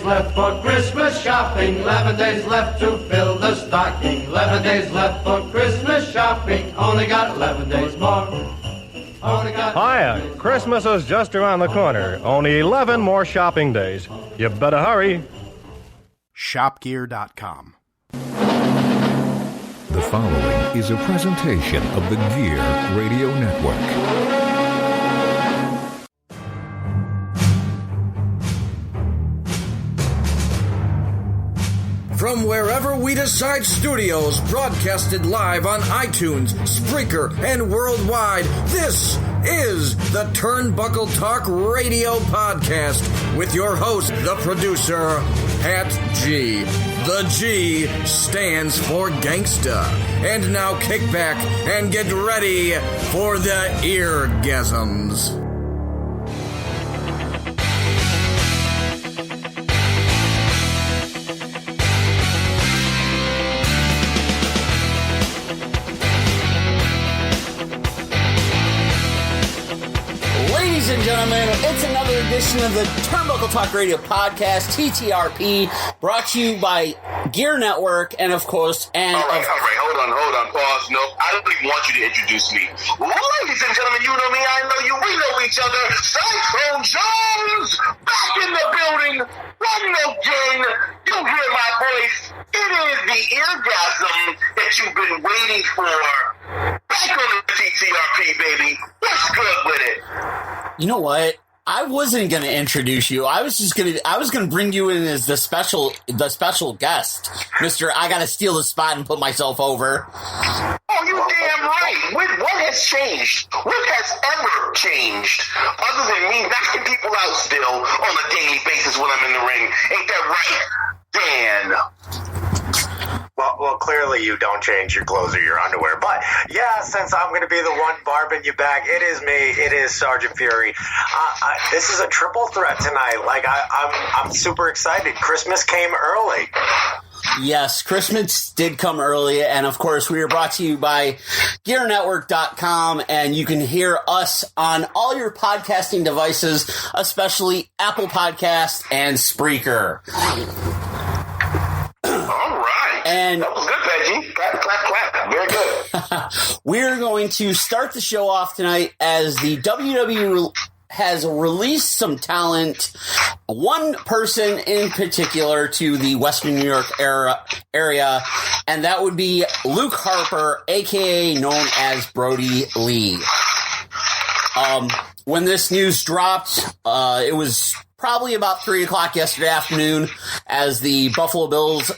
left for Christmas shopping. 11 days left to fill the stocking. 11 days left for Christmas shopping. Only got 11 days more. Hiya! Christmas is just around the corner. Only 11 more shopping days. You better hurry. Shopgear.com. The following is a presentation of the Gear Radio Network. From wherever we decide studios, broadcasted live on iTunes, Spreaker, and worldwide, this is the Turnbuckle Talk Radio Podcast with your host, the producer, Pat G. The G stands for gangsta. And now kick back and get ready for the eargasms. Ladies and gentlemen, it's another edition of the Turnbuckle Talk Radio Podcast, TTRP, brought to you by Gear Network, and of course, All right, hold on, pause. No, I don't even want you to introduce me. Ladies and gentlemen, you know me, I know you, we know each other. Cyclone Jones, back in the building, one again. You hear my voice. It is the eargasm that you've been waiting for. Back on the TTRP, baby. What's good with it? You know what? I wasn't going to introduce you. I was going to bring you in as the special guest. Mr. I got to steal the spot and put myself over. Oh, you damn right. What has changed? What has ever changed? Other than me knocking people out still on a daily basis when I'm in the ring. Ain't that right, Dan? Well, clearly you don't change your clothes or your underwear. But, yeah, since I'm going to be the one barbing you back, it is me. It is Sergeant Fury. This is a triple threat tonight. Like, I'm super excited. Christmas came early. Yes, Christmas did come early, and of course we are brought to you by GearNetwork.com, and you can hear us on all your podcasting devices, especially Apple Podcasts and Spreaker. All right. And that was good, Peggy. Clap, clap, clap. Very good. We're going to start the show off tonight as the WWE has released some talent, one person in particular, to the Western New York area, and that would be Luke Harper, a.k.a. known as Brody Lee. When this news dropped, it was probably about 3 o'clock yesterday afternoon as the Buffalo Bills,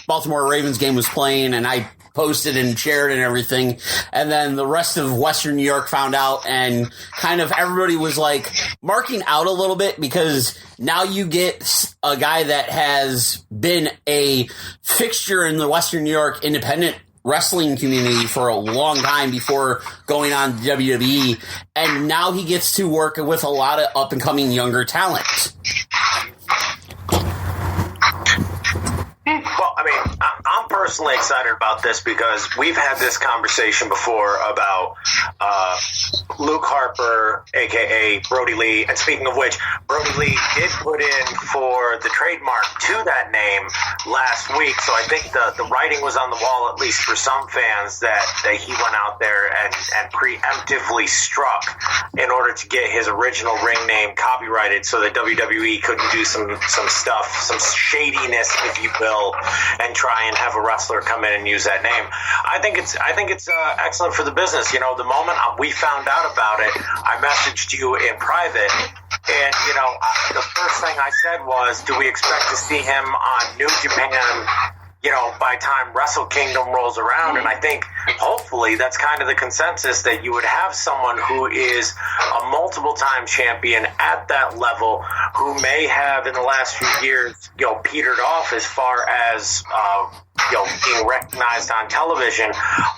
Baltimore Ravens game was playing, and I posted and shared and everything. And then the rest of Western New York found out, and kind of everybody was like marking out a little bit, because now you get a guy that has been a fixture in the Western New York independent wrestling community for a long time before going on to WWE, and now he gets to work with a lot of up-and-coming younger talent. Well, I mean, I'm personally excited about this because we've had this conversation before about Luke Harper, a.k.a. Brody Lee. And speaking of which, Brody Lee did put in for the trademark to that name last week. So I think the writing was on the wall, at least for some fans, that he went out there and preemptively struck in order to get his original ring name copyrighted so that WWE couldn't do some stuff, some shadiness, if you will, and try and have a wrestler come in and use that name. I think it's excellent for the business. You know, the moment we found out about it, I messaged you in private, and the first thing I said was, do we expect to see him on New Japan, by time Wrestle Kingdom rolls around? And I think hopefully that's kind of the consensus, that you would have someone who is a multiple time champion at that level, who may have in the last few years, petered off as far as, being recognized on television,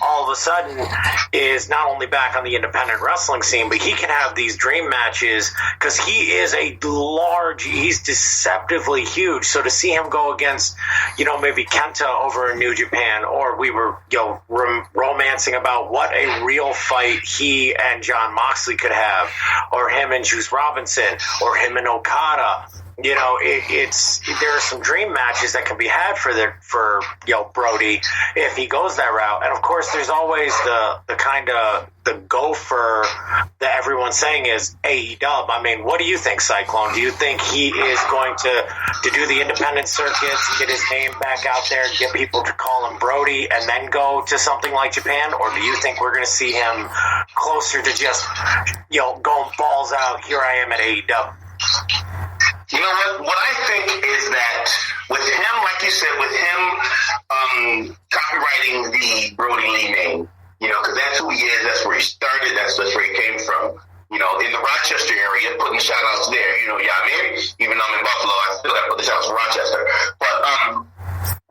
all of a sudden is not only back on the independent wrestling scene, but he can have these dream matches because he is he's deceptively huge. So to see him go against, maybe Kenta over in New Japan, or we were, romancing about what a real fight he and John Moxley could have, or him and Juice Robinson, or him and Okada, you know, there are some dream matches that can be had for Brody if he goes that route. And of course, there's always the kind of the gopher that everyone's saying is AEW. I mean, what do you think, Cyclone? Do you think he is going to do the independent circuits, get his name back out there, get people to call him Brody, and then go to something like Japan? Or do you think we're going to see him closer to just, going balls out, here I am at AEW? You know what I think is that with him, like you said, with him copywriting the Brody Lee name, because that's who he is, that's where he started, that's where he came from. In the Rochester area, putting shout outs there, yeah, I mean, even though I'm in Buffalo, I still got to put the shout outs for Rochester. But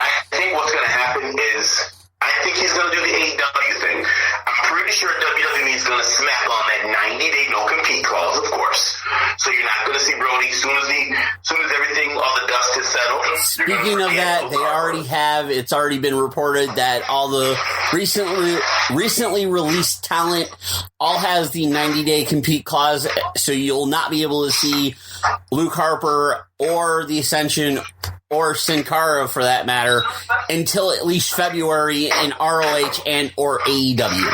I think what's going to happen is, I think he's going to do the AEW thing. I'm pretty sure WWE is going to smack on that 90-day no-compete clause, of course. So you're not going to see Brody as soon as everything, all the dust has settled. Speaking of that, they already have. It's already been reported that all the recently released talent all has the 90-day compete clause. So you'll not be able to see Luke Harper or the Ascension or Sin Cara, for that matter, until at least February in ROH and or AEW.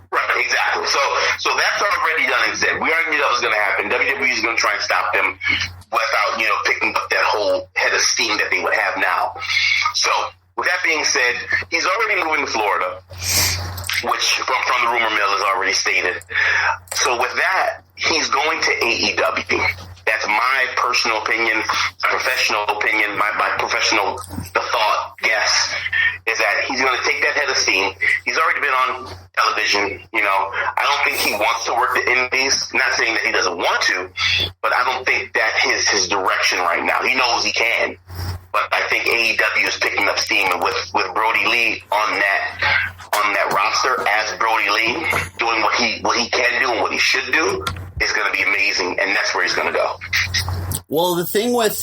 Right, exactly. So that's already done and said. We already knew that was going to happen. WWE is going to try and stop them without, picking up that whole head of steam that they would have now. So with that being said, he's already moving to Florida, which from the rumor mill is already stated. So with that, he's going to AEW. That's my personal opinion, my professional opinion, my professional thought guess is that he's going to take that head of steam. He's already been on television, I don't think he wants to work the indies. Not saying that he doesn't want to, but I don't think that his direction right now. He knows he can, but I think AEW is picking up steam, and with Brody Lee on that roster as Brody Lee doing what he can do and what he should do is going to be amazing, and that's where he's going to go. Well, the thing with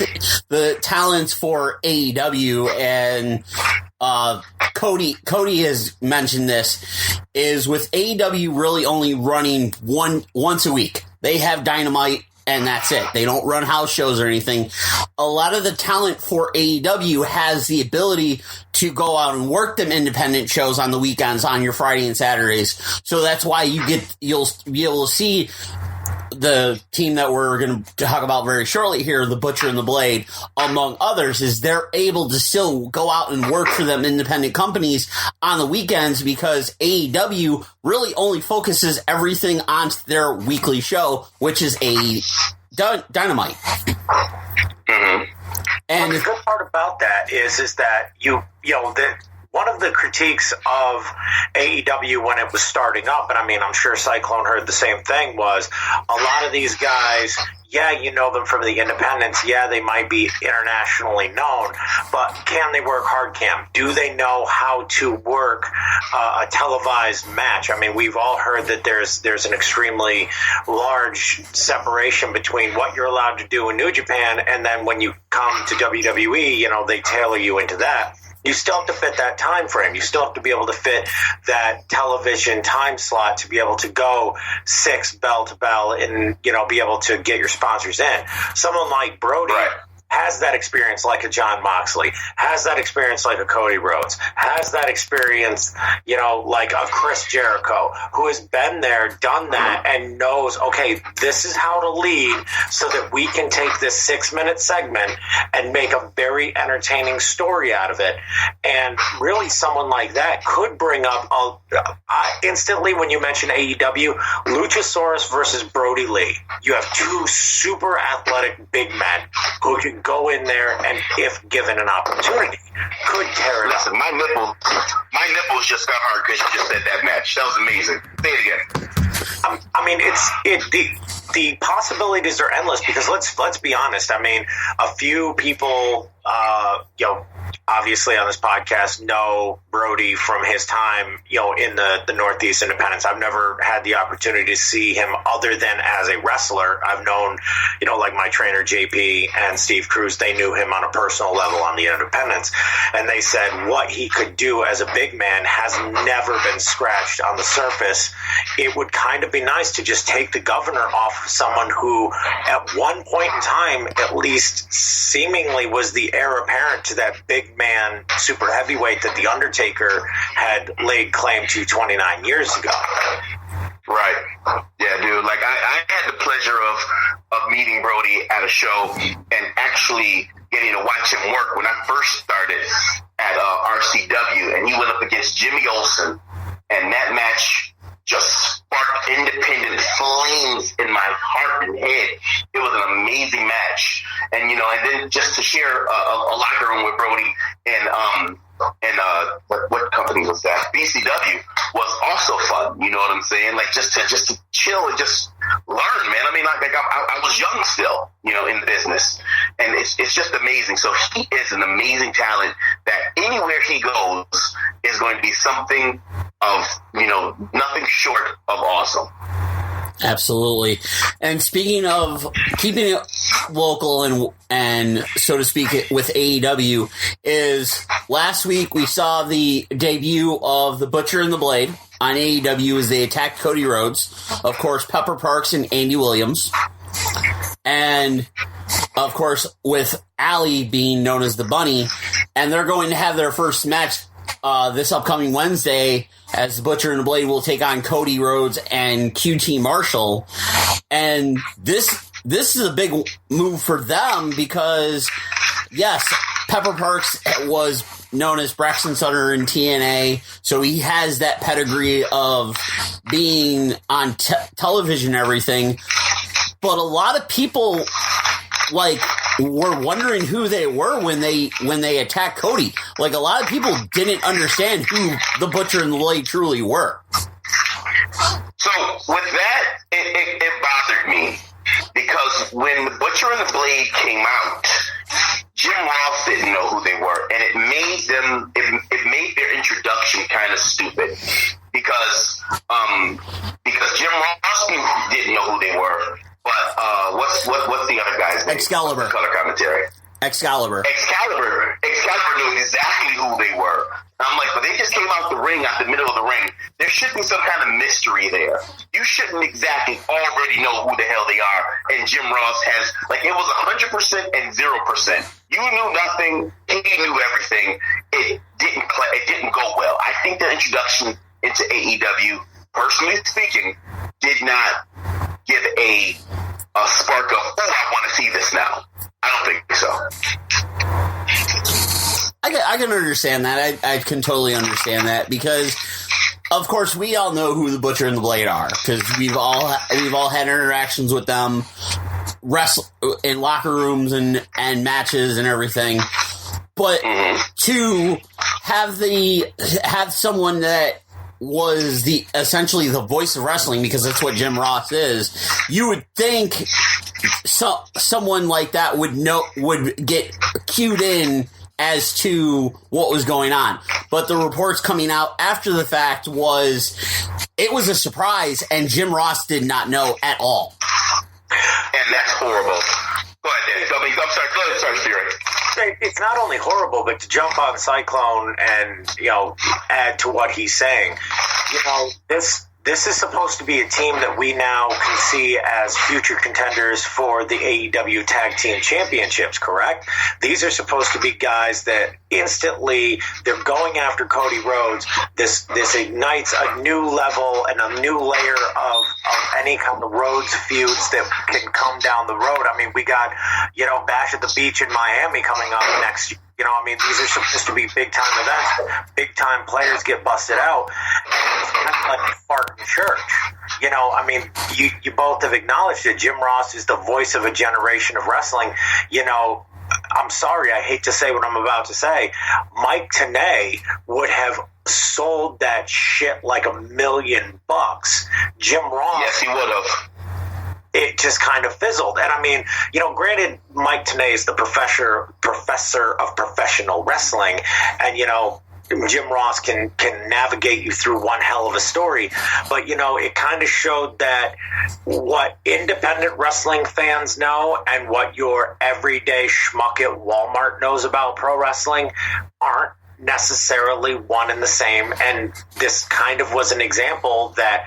the talents for AEW, and Cody has mentioned this, is with AEW really only running once a week. They have Dynamite, and that's it. They don't run house shows or anything. A lot of the talent for AEW has the ability to go out and work them independent shows on the weekends, on your Friday and Saturdays. So that's why you'll be able to see the team that we're going to talk about very shortly here, the Butcher and the Blade, among others, is they're able to still go out and work for them independent companies on the weekends, because AEW really only focuses everything on their weekly show, which is a Dynamite. Mm-hmm. And the good part about that is that one of the critiques of AEW when it was starting up, and I mean, I'm sure Cyclone heard the same thing, was a lot of these guys, yeah, you know them from the independents, yeah, they might be internationally known, but can they work hard cam? Do they know how to work a televised match? I mean, we've all heard that there's an extremely large separation between what you're allowed to do in New Japan, and then when you come to WWE, they tailor you into that. You still have to fit that time frame. You still have to be able to fit that television time slot to be able to go 6 bell to bell and, be able to get your sponsors in. Someone like Brody has that experience like a John Moxley, has that experience like a Cody Rhodes, has that experience, like a Chris Jericho, who has been there, done that, and knows, okay, this is how to lead so that we can take this 6-minute segment and make a very entertaining story out of it. And really someone like that could bring up, instantly when you mention AEW, Luchasaurus versus Brody Lee. You have 2 super athletic big men who can go in there and, if given an opportunity, could tear it up. My nipples just got hard because you just said that match. That was amazing. Say it again. I mean, the possibilities are endless, because let's be honest. I mean, a few people obviously on this podcast know Brody from his time, in the Northeast Independents. I've never had the opportunity to see him other than as a wrestler. I've known, like my trainer JP and Steve Cruz, they knew him on a personal level on the Independents. And they said what he could do as a big man has never been scratched on the surface. It would kind of be nice to just take the governor off of someone who at one point in time, at least seemingly was the heir apparent to that big man super heavyweight that The Undertaker had laid claim to 29 years ago. Right. Yeah, dude. Like, I had the pleasure of meeting Brody at a show and actually getting to watch him work when I first started at RCW, and he went up against Jimmy Olsen, and that match just sparked independent flames in my heart and head. It was an amazing match. And, and then just to share a locker room with Brody and what company was that? BCW was also fun. You know what I'm saying? Like just to chill and just learn, man. I mean, I was young still, in the business, and it's just amazing. So he is an amazing talent that anywhere he goes is going to be something of, nothing short of awesome. Absolutely. And speaking of keeping it local and so to speak with AEW, is last week we saw the debut of the Butcher and the Blade on AEW as they attacked Cody Rhodes. Of course, Pepper Parks and Andy Williams. And of course, with Allie being known as the Bunny, and they're going to have their first match this upcoming Wednesday, as the Butcher and the Blade will take on Cody Rhodes and QT Marshall. And this is a big move for them because, yes, Pepper Parks was known as Braxton Sutter in TNA, so he has that pedigree of being on television and everything. But a lot of people were wondering who they were when they attacked Cody. Like, a lot of people didn't understand who the Butcher and the Blade truly were. So with that, it bothered me because when the Butcher and the Blade came out, Jim Ross didn't know who they were, and it made their introduction kind of stupid because Jim Ross didn't know who they were. But what's the other guy's name? Excalibur. Color commentary. Excalibur knew exactly who they were. And I'm like, but they just came out the ring, out the middle of the ring. There should be some kind of mystery there. You shouldn't exactly already know who the hell they are. And Jim Ross has, it was 100% and 0%. You knew nothing. He knew everything. It didn't go well. I think the introduction into AEW, personally speaking, did not give a spark of, I want to see this now. I don't think so. I can understand that. I can totally understand that because, of course, we all know who the Butcher and the Blade are because we've all had interactions with them, in locker rooms and matches and everything. But to have someone that was essentially the voice of wrestling, because that's what Jim Ross is, you would think someone like that would get cued in as to what was going on. But the reports coming out after the fact it was a surprise, and Jim Ross did not know at all. And that's horrible. Go ahead, Danny. I'm sorry. Go ahead, Spirit. It's not only horrible, but to jump on Cyclone and, add to what he's saying, this is supposed to be a team that we now can see as future contenders for the AEW Tag Team Championships, correct? These are supposed to be guys that instantly they're going after Cody Rhodes. This ignites a new level and a new layer of any kind of Rhodes feuds that can come down the road. I mean, we got, Bash at the Beach in Miami coming up next year. These are supposed to be big-time events. Big-time players get busted out. And it's kind of like a fart in church. You both have acknowledged that Jim Ross is the voice of a generation of wrestling. I'm sorry, I hate to say what I'm about to say. Mike Tenay would have sold that shit like $1 million. Jim Ross. Yes, he would have. it just kind of fizzled. And I mean, granted, Mike Tenay is the professor of professional wrestling, and Jim Ross can navigate you through one hell of a story, but it kind of showed that what independent wrestling fans know and what your everyday schmuck at Walmart knows about pro wrestling aren't necessarily one and the same. And this kind of was an example that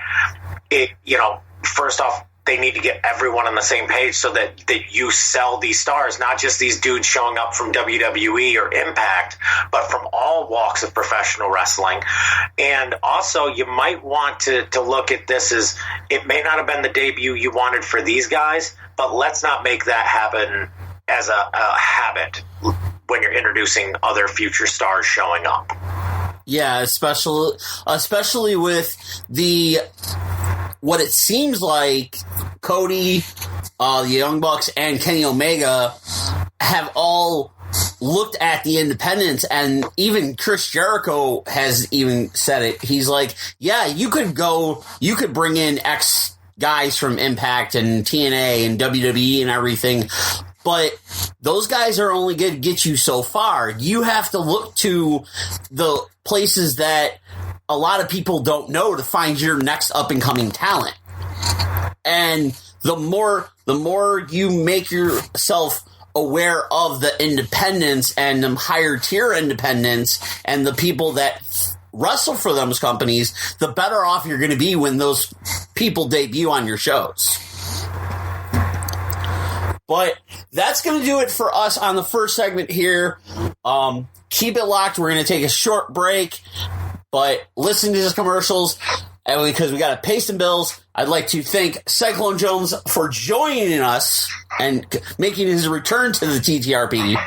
first off, they need to get everyone on the same page so that you sell these stars, not just these dudes showing up from WWE or Impact, but from all walks of professional wrestling. And also, you might want to look at this as it may not have been the debut you wanted for these guys, but let's not make that happen as a habit when you're introducing other future stars showing up. Yeah, especially with what it seems like Cody, the Young Bucks, and Kenny Omega have all looked at the independents, and even Chris Jericho has even said it. He's like, yeah, you could bring in X guys from Impact and TNA and WWE and everything, but those guys are only going to get you so far. You have to look to the places that a lot of people don't know to find your next up-and-coming talent. And the more you make yourself aware of the independents and them higher tier independents and the people that wrestle for those companies, the better off you're going to be when those people debut on your shows. But that's going to do it for us on the first segment here. Keep it locked. We're going to take a short break. But listen to these commercials, and because we got to pay some bills, I'd like to thank Cyclone Jones for joining us and making his return to the TTRP. You know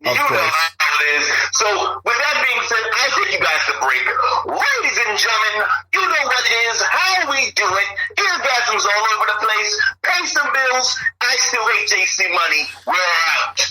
how it is. So, with that being said, I take you guys to break. Ladies and gentlemen, you know what it is, how we do it. Orgasms all over the place. Pay some bills. I still hate JC Money. We're out.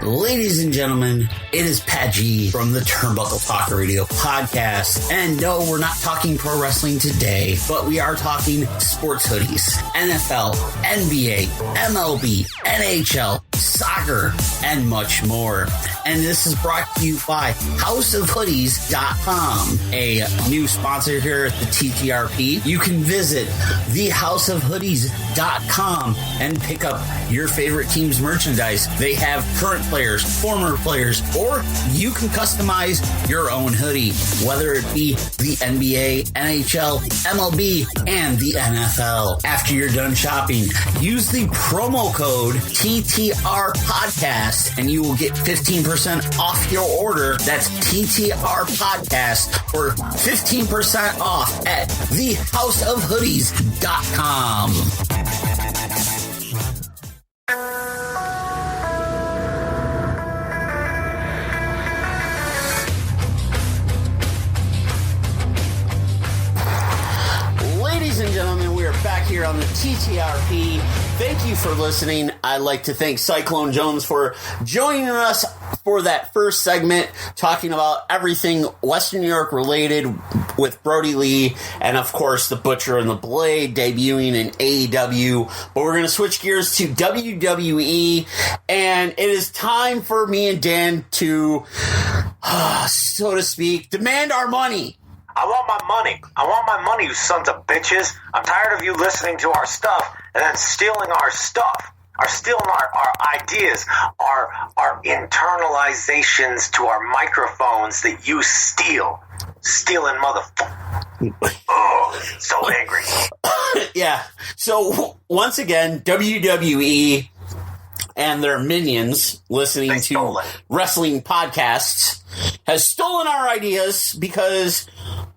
Ladies and gentlemen, it is Pat G from the Turnbuckle Talk Radio podcast. And no, we're not talking pro wrestling today, but we are talking sports hoodies, NFL, NBA, MLB, NHL, soccer, and much more. And this is brought to you by houseofhoodies.com, a new sponsor here at the TTRP. You can visit thehouseofhoodies.com and pick up your favorite team's merchandise. They have current players, former players, or you can customize your own hoodie, whether it be the NBA, NHL, MLB, and the NFL. After you're done shopping, use the promo code TTR Podcast and you will get 15% off your order. That's TTR Podcast for 15% off at thehouseofhoodies.com. Ladies and gentlemen, we are back here on the TTRP. Thank you for listening. I'd like to thank Cyclone Jones for joining us for that first segment, talking about everything Western New York related with Brody Lee and, of course, the Butcher and the Blade debuting in AEW. But we're going to switch gears to WWE, and it is time for me and Dan to, so to speak, demand our money. I want my money. I want my money, you sons of bitches. I'm tired of you listening to our stuff and then stealing our stuff. Stealing our ideas, our internalizations to our microphones that you steal. Stealing motherfucker. Oh, so angry. Yeah. So, once again, WWE and their minions listening to wrestling podcasts has stolen our ideas because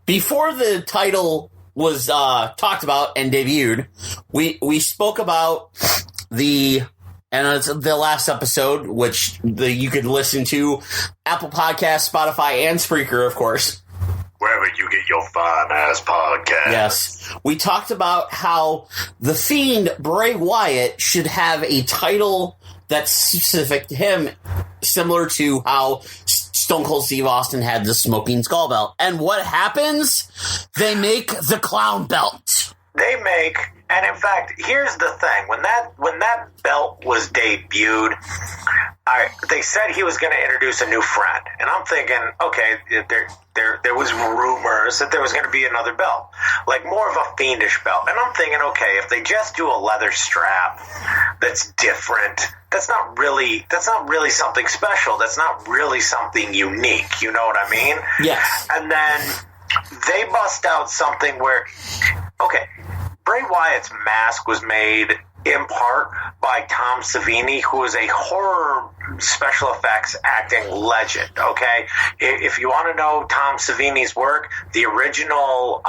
before the title was talked about and debuted, we spoke about the last episode, which you could listen to Apple Podcasts, Spotify, and Spreaker, of course. Wherever you get your fine-ass podcast. Yes. We talked about how the Fiend, Bray Wyatt, should have a title that's specific to him, similar to how Stone Cold Steve Austin had the Smoking Skull belt. And what happens? They make the clown belt. And in fact, here's the thing: when that belt was debuted, they said he was going to introduce a new friend, and I'm thinking, okay, there was rumors that there was going to be another belt, like more of a fiendish belt, and I'm thinking, okay, if they just do a leather strap that's different, that's not really something special. That's not really something unique. You know what I mean? Yes. And then they bust out something where, okay, Bray Wyatt's mask was made in part by Tom Savini, who is a horror special effects acting legend, okay? If you want to know Tom Savini's work, the original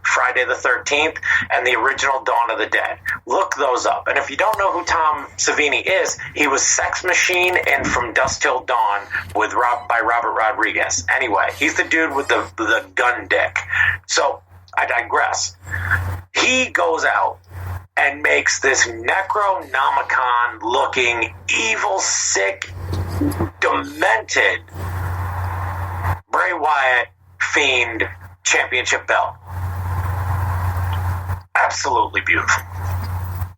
Friday the 13th and the original Dawn of the Dead, look those up. And if you don't know who Tom Savini is, he was Sex Machine and From Dusk Till Dawn by Robert Rodriguez. Anyway, he's the dude with the gun dick. So I digress. He goes out and makes this Necronomicon-looking, evil, sick, demented Bray Wyatt Fiend championship belt. Absolutely beautiful.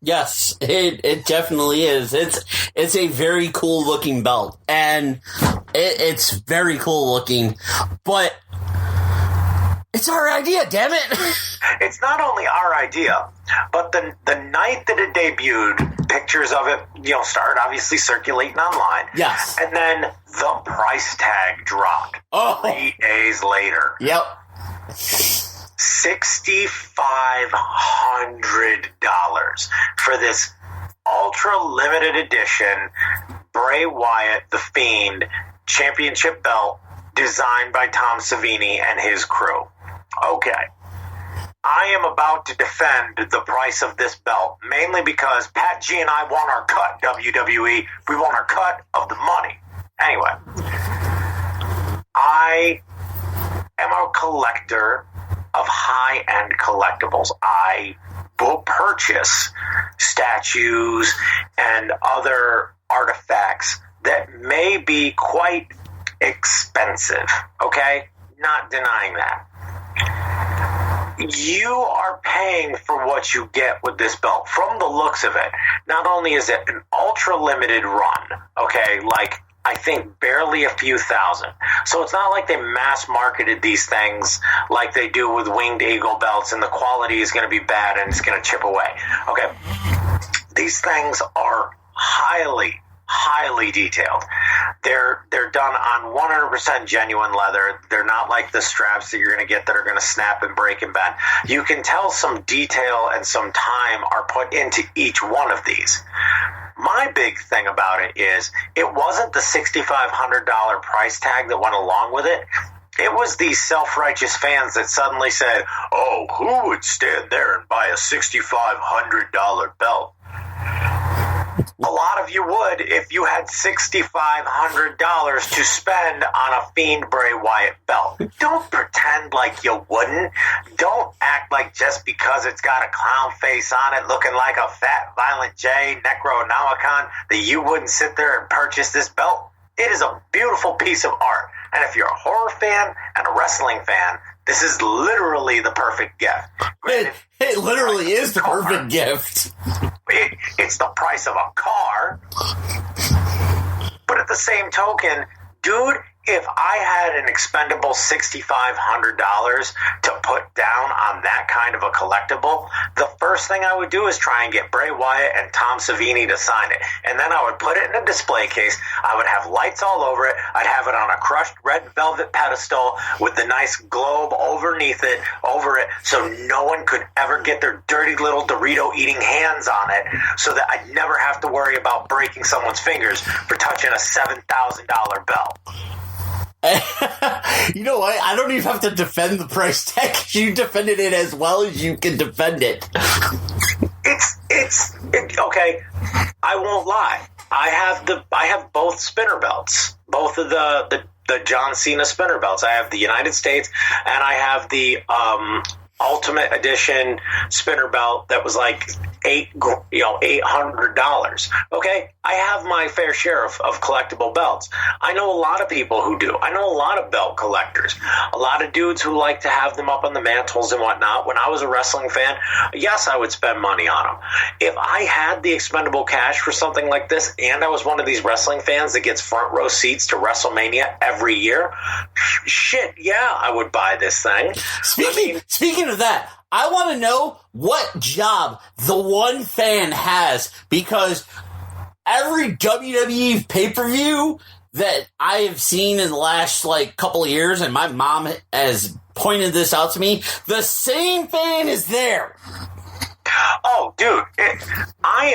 Yes, it definitely is. It's a very cool looking belt, and it's very cool looking, but it's our idea, damn it. It's not only our idea, but the night that it debuted, pictures of it, started obviously circulating online. Yes. And then the price tag dropped 3 days later. Yep. $6,500 for this ultra limited edition Bray Wyatt the Fiend championship belt designed by Tom Savini and his crew. Okay. I am about to defend the price of this belt, mainly because Pat G and I want our cut, WWE. We want our cut of the money. Anyway, I am a collector of high-end collectibles. I will purchase statues and other artifacts that may be quite expensive, okay? Not denying that. You are paying for what you get with this belt. From the looks of it, not only is it an ultra-limited run, okay, like I think barely a few thousand. So it's not like they mass-marketed these things like they do with Winged Eagle belts and the quality is going to be bad and it's going to chip away. Okay, these things are highly detailed. They're done on 100% genuine leather. They're not like the straps that you're going to get that are going to snap and break and bend. You can tell some detail and some time are put into each one of these. My big thing about it is it wasn't the $6,500 price tag that went along with it. It was these self-righteous fans that suddenly said, oh, who would stand there and buy a $6,500 belt? A lot of you would if you had $6,500 to spend on a Fiend Bray Wyatt belt. Don't pretend like you wouldn't. Don't act like just because it's got a clown face on it looking like a fat Violent J Necronomicon that you wouldn't sit there and purchase this belt. It is a beautiful piece of art. And if you're a horror fan and a wrestling fan, this is literally the perfect gift. It literally is the perfect gift. It's the price of a car. But at the same token, dude, if I had an expendable $6,500 to put down on that kind of a collectible, the first thing I would do is try and get Bray Wyatt and Tom Savini to sign it. And then I would put it in a display case. I would have lights all over it. I'd have it on a crushed red velvet pedestal with the nice globe over it, so no one could ever get their dirty little Dorito-eating hands on it, so that I'd never have to worry about breaking someone's fingers for touching a $7,000 belt. You know what? I don't even have to defend the price tag. You defended it as well as you can defend it. It's okay. I won't lie. I have both spinner belts, both of the John Cena spinner belts. I have the United States and I have the Ultimate Edition spinner belt that was like $800. Okay, I have my fair share of collectible belts. I know a lot of people who do. I know a lot of belt collectors, a lot of dudes who like to have them up on the mantles and whatnot. When I was a wrestling fan, yes, I would spend money on them. If I had the expendable cash for something like this, and I was one of these wrestling fans that gets front row seats to WrestleMania every year, shit, yeah, I would buy this thing. Speaking of that, I want to know what job the one fan has, because every WWE pay-per-view that I have seen in the last couple of years, and my mom has pointed this out to me, the same fan is there. Oh, dude, I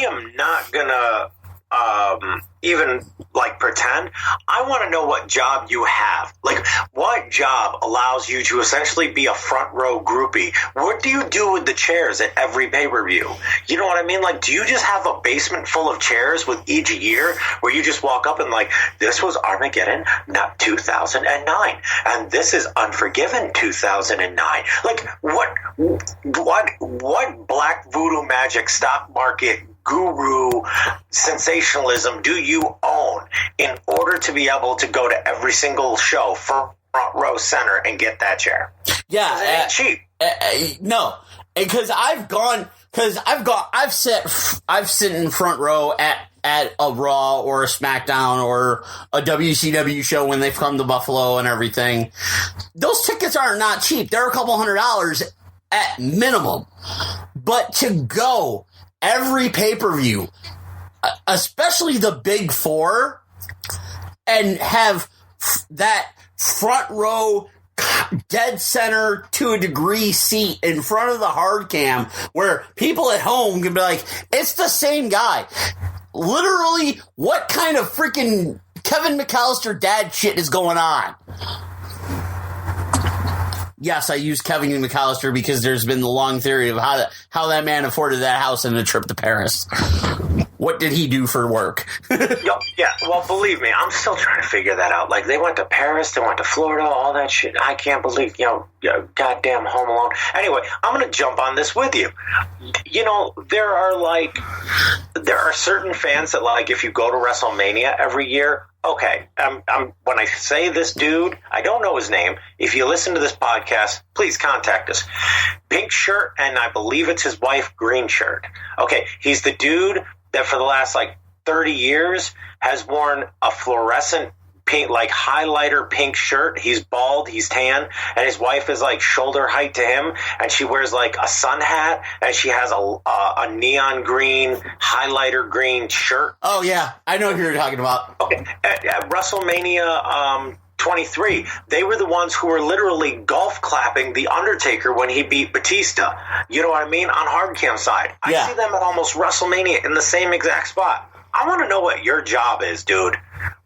am not gonna even pretend. I want to know what job you have. What job allows you to essentially be a front row groupie? What do you do with the chairs at every pay-per-view? You know what I mean? Do you just have a basement full of chairs with each year where you just walk up and this was Armageddon, not 2009, and this is Unforgiven 2009. What black voodoo magic stock market guru sensationalism do you own in order to be able to go to every single show front row center and get that chair? Yeah, it ain't cheap. No, because I've sit in front row at a Raw or a SmackDown or a WCW show when they've come to Buffalo and everything. Those tickets are not cheap. They're a couple $100 at minimum, but to go every pay-per-view, especially the big four, and have that front row dead center to a degree seat in front of the hard cam where people at home can be like, it's the same guy. Literally, what kind of freaking Kevin McAllister dad shit is going on? Yes, I use Kevin McAllister because there's been the long theory of how that man afforded that house and a trip to Paris. What did he do for work? Yeah, well, believe me, I'm still trying to figure that out. They went to Paris, they went to Florida, all that shit. I can't believe, goddamn Home Alone. Anyway, I'm going to jump on this with you. There are certain fans that, if you go to WrestleMania every year, okay, when I say this dude, I don't know his name. If you listen to this podcast, please contact us. Pink shirt, and I believe it's his wife, green shirt. Okay, he's the dude that for the last 30 years has worn a fluorescent pink, highlighter pink shirt. He's bald, he's tan, and his wife is shoulder height to him, and she wears a sun hat, and she has a neon green, highlighter green shirt. Oh yeah, I know who you're talking about. Okay, at WrestleMania 23, they were the ones who were literally golf clapping The Undertaker when he beat Batista. You know what I mean? On hard cam side. I see them at almost WrestleMania in the same exact spot. I want to know what your job is, dude.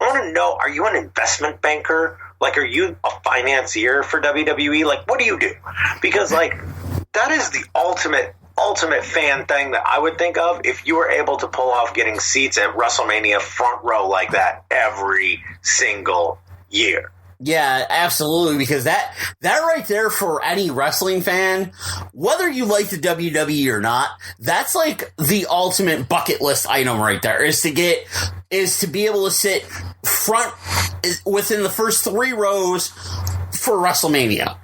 I want to know, are you an investment banker? Are you a financier for WWE? What do you do? Because, that is the ultimate fan thing that I would think of if you were able to pull off getting seats at WrestleMania front row like that every single year. Yeah, absolutely, because that right there for any wrestling fan, whether you like the WWE or not, that's the ultimate bucket list item right there, is to be able to sit front within the first 3 rows for WrestleMania.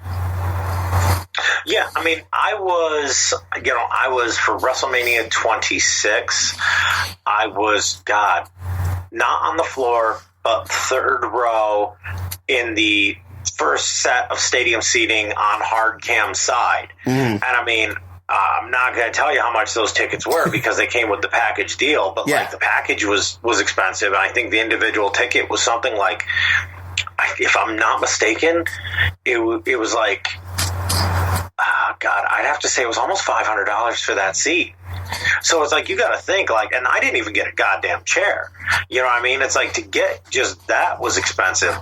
Yeah, I mean, I was for WrestleMania 26, I was, not on the floor, but 3rd row in the first set of stadium seating on hard cam side. And I mean, I'm not going to tell you how much those tickets were because they came with the package deal, but the package was expensive. And I think the individual ticket was something if I'm not mistaken, it was I'd have to say it was almost $500 for that seat. So it's you got to think and I didn't even get a goddamn chair. You know what I mean? It's to get just that was expensive,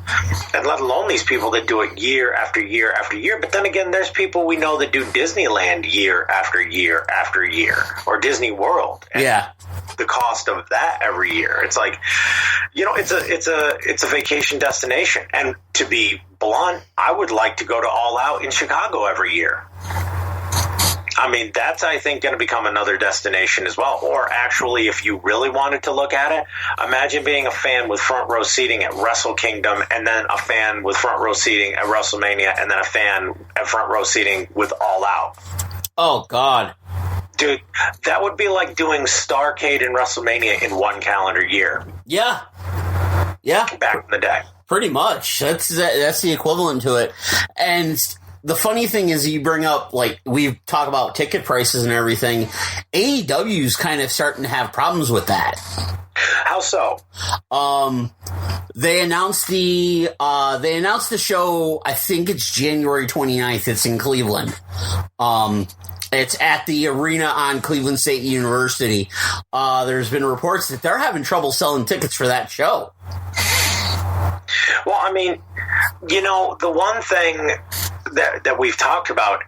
and let alone these people that do it year after year after year. But then again, there's people we know that do Disneyland year after year after year, or Disney World. And the cost of that every year. It's it's a vacation destination. And to be blunt, I would like to go to All Out in Chicago every year. I mean, that's, I think, going to become another destination as well. Or actually, if you really wanted to look at it, imagine being a fan with front row seating at Wrestle Kingdom, and then a fan with front row seating at WrestleMania, and then a fan at front row seating with All Out. Oh, God. Dude, that would be like doing Starrcade and WrestleMania in one calendar year. Yeah. Back in the day. Pretty much. That's the equivalent to it. And the funny thing is, you bring up, like, we talk about ticket prices and everything. AEW's kind of starting to have problems with that. How so? They announced the show, I think it's January 29th. It's in Cleveland. It's at the arena on Cleveland State University. There's been reports that they're having trouble selling tickets for that show. Well, I mean, the one thing that we've talked about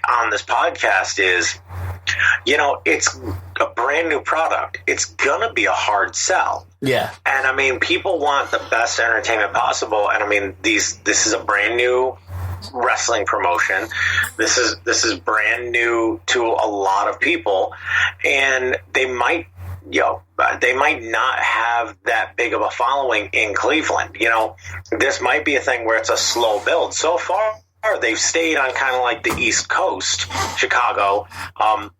on this podcast is, it's a brand new product. It's going to be a hard sell. Yeah. And, I mean, people want the best entertainment possible. And, I mean, this is a brand new wrestling promotion. This is brand new to a lot of people. And they might not have that big of a following in Cleveland. This might be a thing where it's a slow build. So far, they've stayed on kind of like the East Coast, Chicago,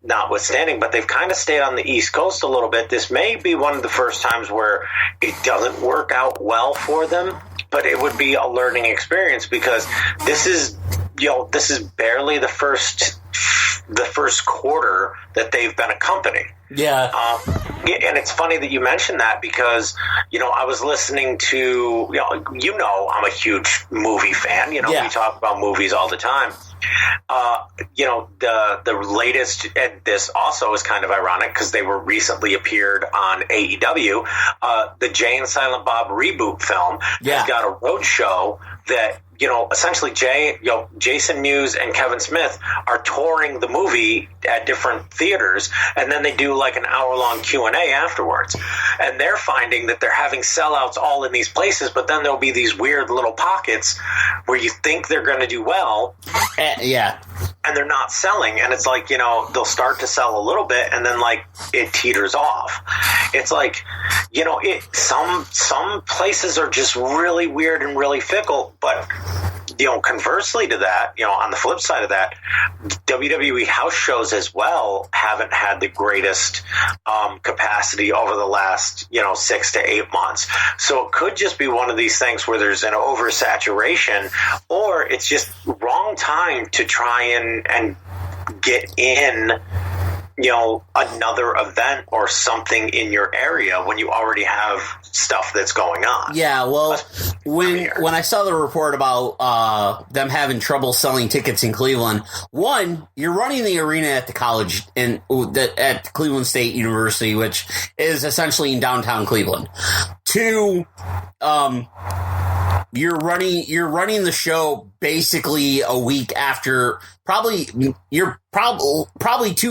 notwithstanding, but they've kind of stayed on the East Coast a little bit. This may be one of the first times where it doesn't work out well for them, but it would be a learning experience, because this is barely the first quarter that they've been a company. Yeah. And it's funny that you mentioned that, because, I was listening to, I'm a huge movie fan. We talk about movies all the time. The latest, and this also is kind of ironic because they were recently appeared on AEW, the Jay and Silent Bob reboot film has got a road show that, essentially Jason Mewes and Kevin Smith are touring the movie at different theaters, and then they do like an hour-long Q&A afterwards. And they're finding that they're having sellouts all in these places, but then there'll be these weird little pockets where you think they're going to do well. And they're not selling. And it's like, they'll start to sell a little bit, and then like it teeters off. It's like, some places are just really weird and really fickle, but conversely to that, on the flip side of that, WWE house shows as well haven't had the greatest capacity over the last, 6 to 8 months. So it could just be one of these things where there's an oversaturation, or it's just wrong time to try and get in, another event or something in your area when you already have stuff that's going on. Yeah, well, when I saw the report about them having trouble selling tickets in Cleveland, one, you're running the arena at the college at Cleveland State University, which is essentially in downtown Cleveland. Two, you're running the show basically a week after, probably 2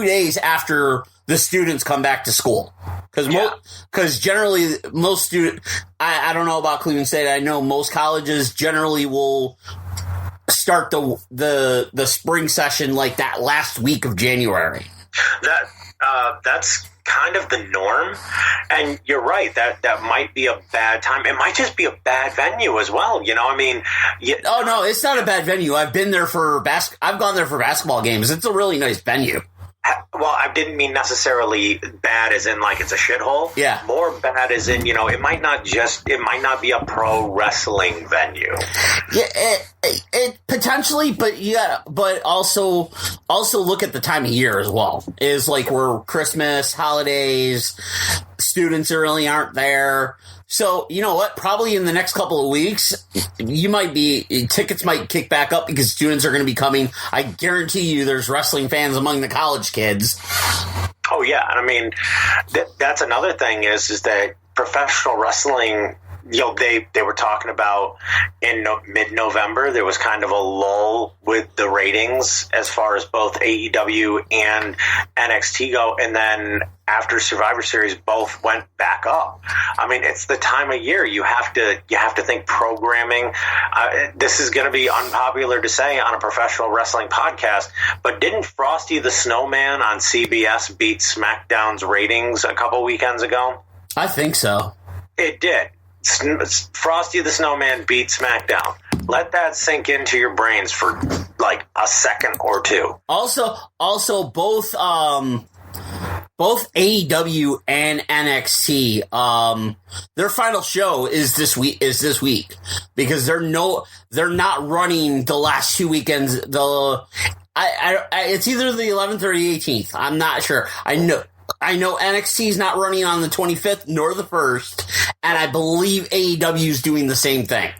days after the students come back to school. Because generally most students, I don't know about Cleveland State, I know most colleges generally will start the spring session like that last week of January. That's kind of the norm, and you're right, that might be a bad time. It might just be a bad venue as well, I mean. Oh no, it's not a bad venue. I've been there I've gone there for basketball games. It's a really nice venue. Well, I didn't mean necessarily bad as in like it's a shithole. Yeah. More bad as in, it might not be a pro wrestling venue. Yeah, it potentially, but also look at the time of year as well. Is like we're Christmas, holidays, students really aren't there. So, you know what? Probably in the next couple of weeks, tickets might kick back up because students are going to be coming. I guarantee you there's wrestling fans among the college kids. Oh, yeah. I mean, that's another thing is that professional wrestling, they were talking about in mid-November, there was kind of a lull with the ratings as far as both AEW and NXT go. And then after Survivor Series, both went back up. I mean, it's the time of year. You have to think programming. This is going to be unpopular to say on a professional wrestling podcast, but didn't Frosty the Snowman on CBS beat SmackDown's ratings a couple weekends ago? I think so. It did. Frosty the Snowman beat SmackDown. Let that sink into your brains for like a second or two. Also, both AEW and NXT, their final show is this week because they're not running the last 2 weekends. It's either the 11th or the 18th. I'm not sure. I know NXT's not running on the 25th nor the 1st, and I believe AEW is doing the same thing.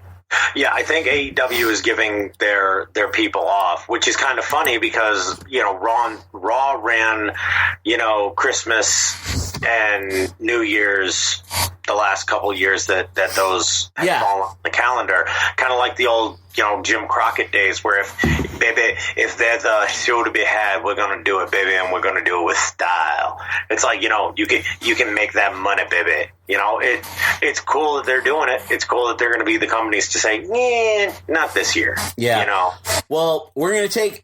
Yeah, I think AEW is giving their people off, which is kind of funny because, Raw ran, Christmas and New Year's the last couple years that those had fallen on the calendar. Kind of like the old, Jim Crockett days where if there's a show to be had, we're going to do it, baby, and we're going to do it with style. It's like, you can make that money, baby. It's cool that they're doing it. It's cool that they're going to be the companies to say, not this year. Yeah. Well, we're going to take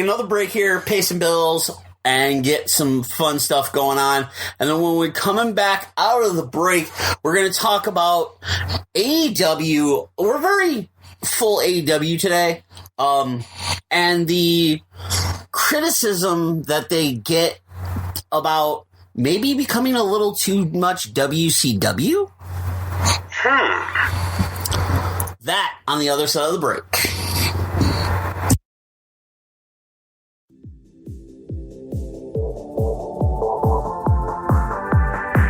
another break here, pay some bills, and get some fun stuff going on. And then when we're coming back out of the break, we're going to talk about AEW. We're very full AEW today. And the criticism that they get about maybe becoming a little too much WCW? That on the other side of the break.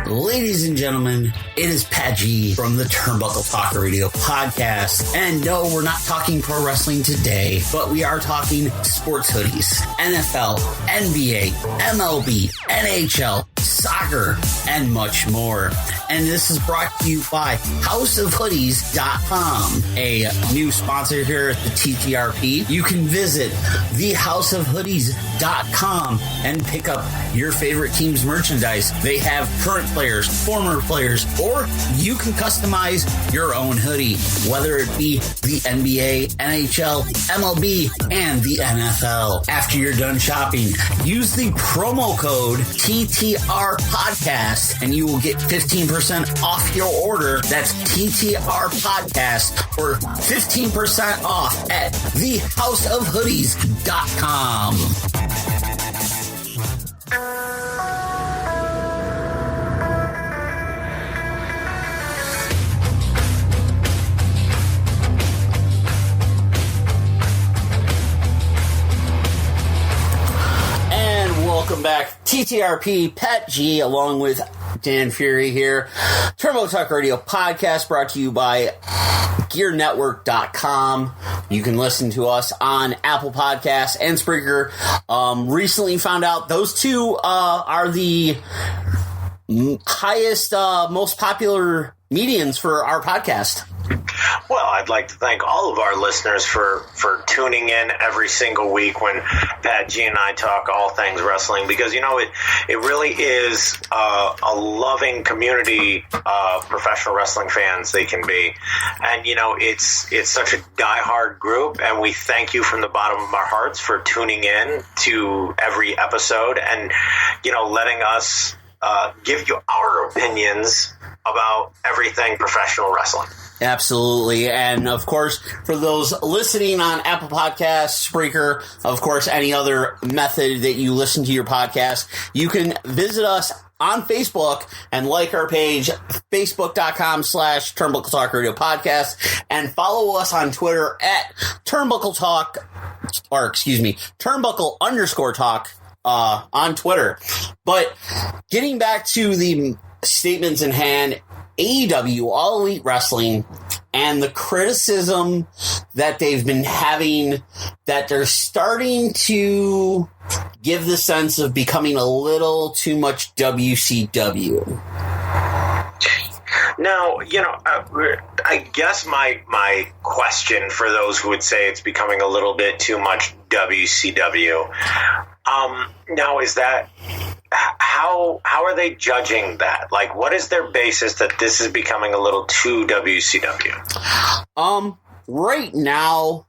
Ladies and gentlemen, it is Pat G from the Turnbuckle Talk Radio podcast. And no, we're not talking pro wrestling today, but we are talking sports hoodies, NFL, NBA, MLB, NHL, soccer, and much more. And this is brought to you by houseofhoodies.com, a new sponsor here at the TTRP. You can visit thehouseofhoodies.com and pick up your favorite team's merchandise. They have current players, former players, or you can customize your own hoodie, whether it be the NBA, NHL, MLB, and the NFL. After you're done shopping, use the promo code TTR Podcast and you will get 15% off your order. That's TTR Podcast for 15% off at thehouseofhoodies.com. Welcome back. TTRP, Pat G, along with Dan Fury here. Turbo Talk Radio podcast brought to you by GearNetwork.com. You can listen to us on Apple Podcasts and Spreaker. Recently found out those two are the highest, most popular medians for our podcast. Well, I'd like to thank all of our listeners for tuning in every single week when Pat G and I talk all things wrestling, because, it really is a loving community of professional wrestling fans they can be. And, it's such a diehard group, and we thank you from the bottom of our hearts for tuning in to every episode and, letting us give you our opinions about everything professional wrestling. Absolutely. And of course, for those listening on Apple Podcasts, Spreaker, of course, any other method that you listen to your podcast, you can visit us on Facebook and like our page, facebook.com/Turnbuckle Talk Radio Podcast, and follow us on Twitter at Turnbuckle Talk, Turnbuckle_Talk on Twitter. But getting back to the statements in hand, AEW, All Elite Wrestling, and the criticism that they've been having, that they're starting to give the sense of becoming a little too much WCW. Now, I guess my question for those who would say it's becoming a little bit too much WCW. Now, is that how are they judging that? Like, what is their basis that this is becoming a little too WCW? Right now,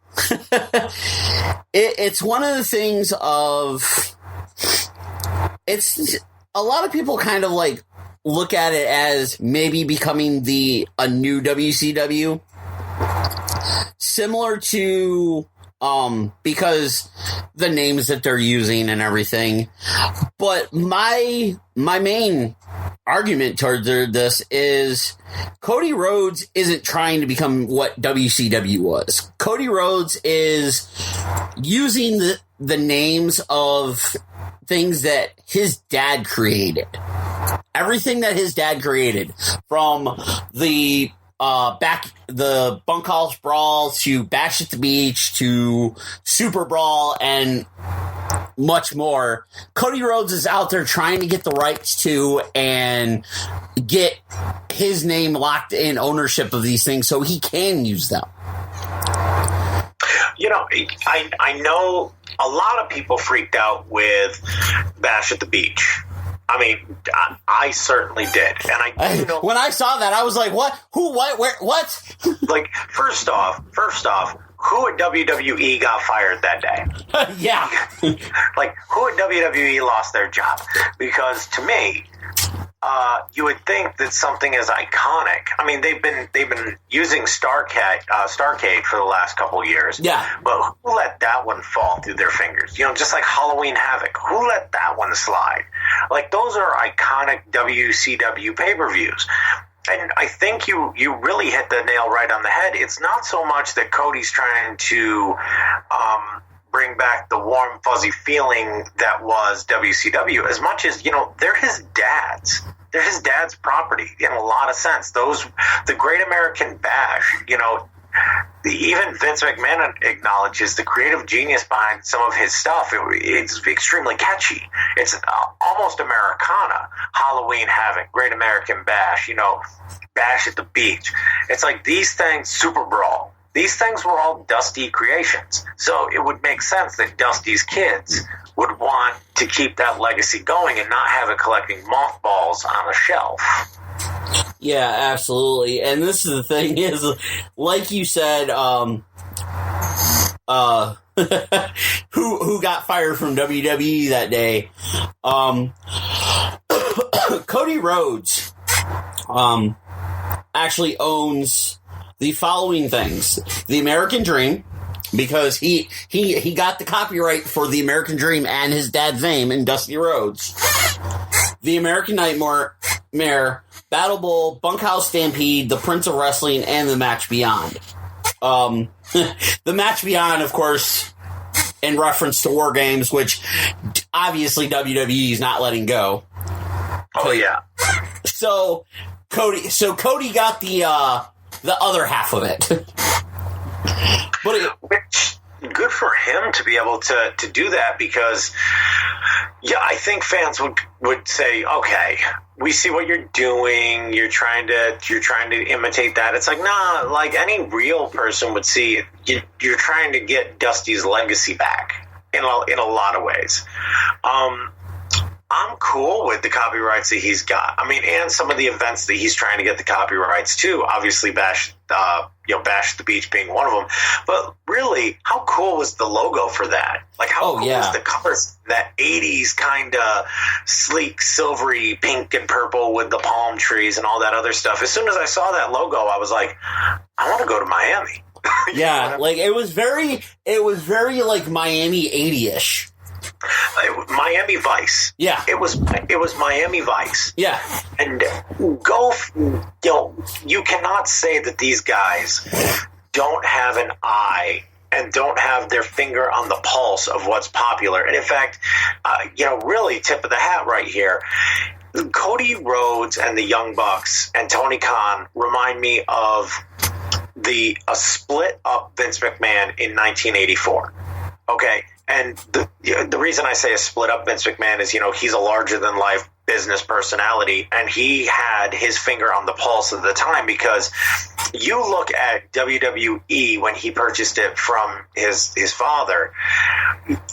it's one of the things of it's a lot of people kind of like look at it as maybe becoming a new WCW, similar to because the names that they're using and everything. But my main argument towards this is Cody Rhodes isn't trying to become what WCW was. Cody Rhodes is using the names of things that his dad created. Everything that his dad created, from the Bunkhouse Brawl to Bash at the Beach to Super Brawl and much more. Cody Rhodes is out there trying to get the rights to and get his name locked in ownership of these things so he can use them. I know a lot of people freaked out with Bash at the Beach. I mean, I certainly did, and I do know. When I saw that, I was like, "What? Who? What? Where? What?" Like, first off, who at WWE got fired that day? Yeah, like, who at WWE lost their job? Because to me, you would think that something as iconic. I mean, they've been using Starrcade for the last couple of years. Yeah, but who let that one fall through their fingers? Just like Halloween Havoc. Who let that one slide? Like, those are iconic WCW pay-per-views. And I think you really hit the nail right on the head. It's not so much that Cody's trying to bring back the warm, fuzzy feeling that was WCW, as much as, they're his dad's. They're his dad's property in a lot of sense. The Great American Bash, even Vince McMahon acknowledges the creative genius behind some of his stuff. It's extremely catchy. It's almost Americana. Halloween Havoc, Great American Bash, Bash at the Beach. It's like these things, Super Brawl. These things were all Dusty creations. So it would make sense that Dusty's kids would want to keep that legacy going and not have it collecting mothballs on a shelf. Yeah, absolutely. And this is the thing is, like you said, who got fired from WWE that day? Cody Rhodes actually owns the following things: the American Dream, because he got the copyright for the American Dream and his dad's name in Dusty Rhodes. The American Nightmare, Battle Bowl, Bunkhouse Stampede, The Prince of Wrestling, and The Match Beyond. The Match Beyond, of course, in reference to War Games, which obviously WWE is not letting go. Oh yeah. So Cody got the other half of it. Which, good for him to be able to do that, because I think fans would say, okay, we see what you're doing. You're trying to imitate that. It's like, nah, like any real person would see, you're trying to get Dusty's legacy back in a lot of ways. I'm cool with the copyrights that he's got. I mean, and some of the events that he's trying to get the copyrights to. Obviously, Bash at the Beach being one of them. But really, how cool was the logo for that? Like, how cool was the colors? That 80s kind of sleek, silvery pink and purple with the palm trees and all that other stuff. As soon as I saw that logo, I was like, I want to go to Miami. Yeah, like it was very like Miami 80-ish. Miami Vice. Yeah. It was Miami Vice. Yeah. And you cannot say that these guys don't have an eye and don't have their finger on the pulse of what's popular. And in fact, really tip of the hat right here. Cody Rhodes and the Young Bucks and Tony Khan remind me of a split up Vince McMahon in 1984. Okay. And the reason I say a split up Vince McMahon is, he's a larger than life business personality, and he had his finger on the pulse of the time, because you look at WWE when he purchased it from his father,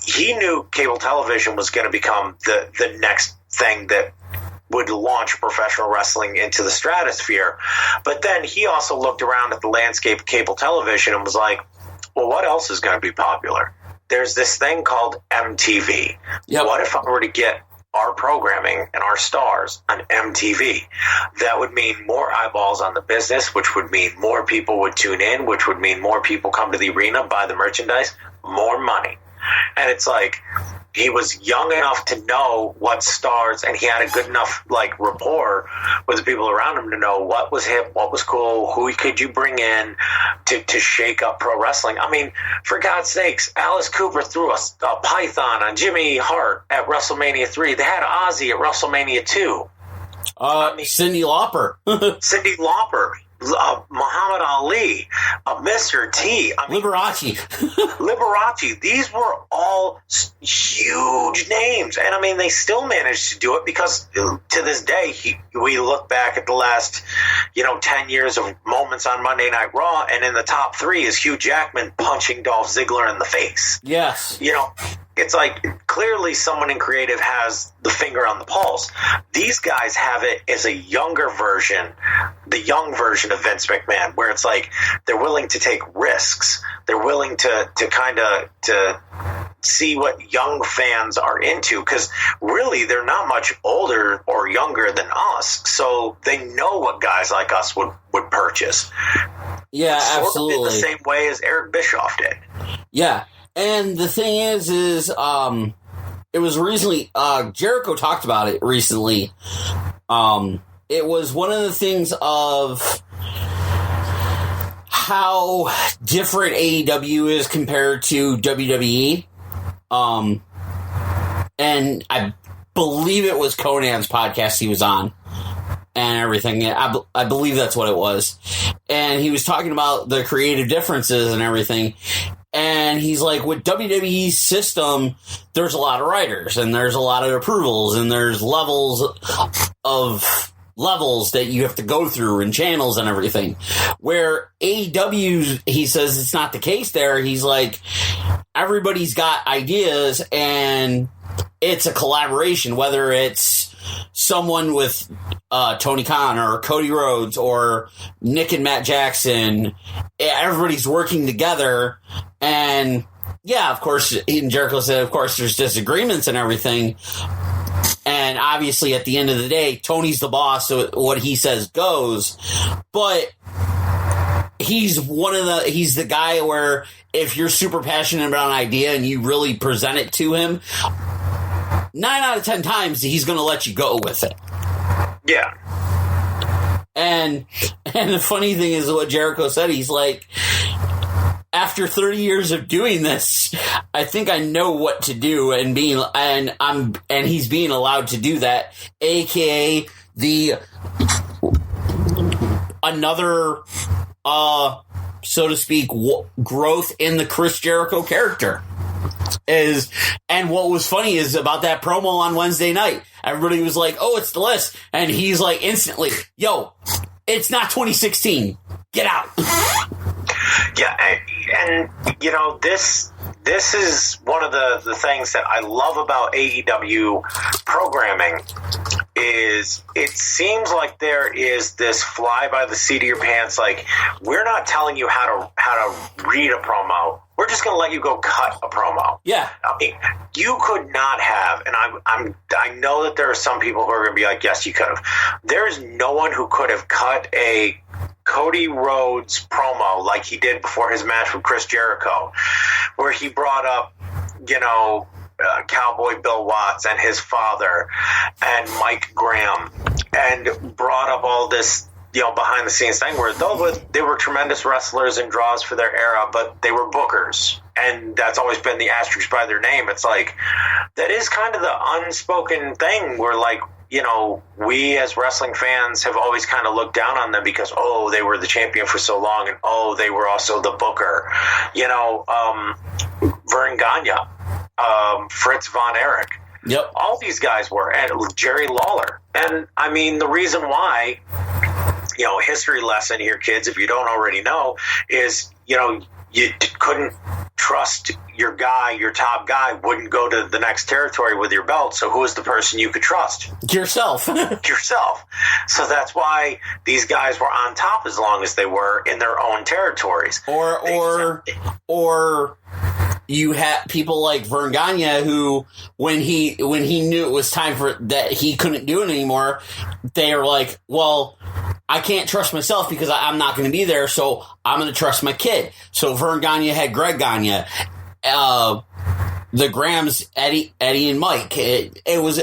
he knew cable television was going to become the next thing that would launch professional wrestling into the stratosphere. But then he also looked around at the landscape of cable television and was like, well, what else is going to be popular? There's this thing called MTV. Yep. What if I were to get our programming and our stars on MTV? That would mean more eyeballs on the business, which would mean more people would tune in, which would mean more people come to the arena, buy the merchandise, more money. And it's like, he was young enough to know what stars, and he had a good enough rapport with the people around him to know what was hip, what was cool, who could you bring in to shake up pro wrestling. I mean, for God's sakes, Alice Cooper threw a python on Jimmy Hart at WrestleMania 3. They had Ozzy at WrestleMania 2. Cyndi Lauper. Cyndi Lauper. Muhammad Ali, Mr. T, Liberace. Liberace. These were all huge names, and I mean, they still managed to do it because to this day, we look back at the last 10 years of moments on Monday Night Raw, and in the top 3 is Hugh Jackman punching Dolph Ziggler in the face. Yes. It's like clearly someone in creative has the finger on the pulse. These guys have it as a younger version, the young version of Vince McMahon, where it's like they're willing to take risks. They're willing to kind of to see what young fans are into, because really they're not much older or younger than us, so they know what guys like us would purchase. Yeah, sort absolutely. of in the same way as Eric Bischoff did. Yeah. And the thing is it was recently, Jericho talked about it recently. It was one of the things of how different AEW is compared to WWE. And I believe it was Conan's podcast he was on and everything. I believe that's what it was. And he was talking about the creative differences and everything. And he's like, with WWE's system, there's a lot of writers, and there's a lot of approvals, and there's levels that you have to go through, and channels and everything. Where AEW, he says it's not the case there. He's like, everybody's got ideas, and it's a collaboration, whether it's someone with Tony Khan or Cody Rhodes or Nick and Matt Jackson. Everybody's working together. And yeah, of course, and Jericho said, of course, there's disagreements and everything. And obviously, at the end of the day, Tony's the boss, so what he says goes. But he's the guy where if you're super passionate about an idea and you really present it to him, 9 out of 10 times he's going to let you go with it. Yeah. And the funny thing is what Jericho said. He's like, after 30 years of doing this, I think I know what to do, and he's being allowed to do that, aka another so to speak, growth in the Chris Jericho character. And what was funny is about that promo on Wednesday night, everybody was like, oh, it's the list, and he's like instantly, yo, it's not 2016, get out. Yeah, and this is one of the things that I love about AEW programming is it seems like there is this fly by the seat of your pants, like, we're not telling you how to read a promo. We're just going to let you go cut a promo. Yeah. I mean, you could not have, and I know that there are some people who are going to be like, yes, you could have. There's no one who could have cut a Cody Rhodes promo like he did before his match with Chris Jericho, where he brought up, Cowboy Bill Watts and his father and Mike Graham, and brought up all this, behind the scenes thing where they were tremendous wrestlers and draws for their era, but they were bookers. And that's always been the asterisk by their name. It's like, that is kind of the unspoken thing where, like, we as wrestling fans have always kind of looked down on them because, oh, they were the champion for so long, and oh, they were also the booker. Vern Gagne, Fritz Von Erich. Yep. All these guys were, and Jerry Lawler. And I mean, the reason why, history lesson here, kids, if you don't already know, is, you couldn't trust your guy, your top guy wouldn't go to the next territory with your belt. So who is the person you could trust? Yourself. Yourself. So that's why these guys were on top as long as they were in their own territories. Or you had people like Vern Gagne who, when he knew it was time for that he couldn't do it anymore, they were like, well, I can't trust myself because I'm not going to be there, so I'm going to trust my kid. So Vern Gagne had Greg Gagne. The Grahams, Eddie and Mike. It was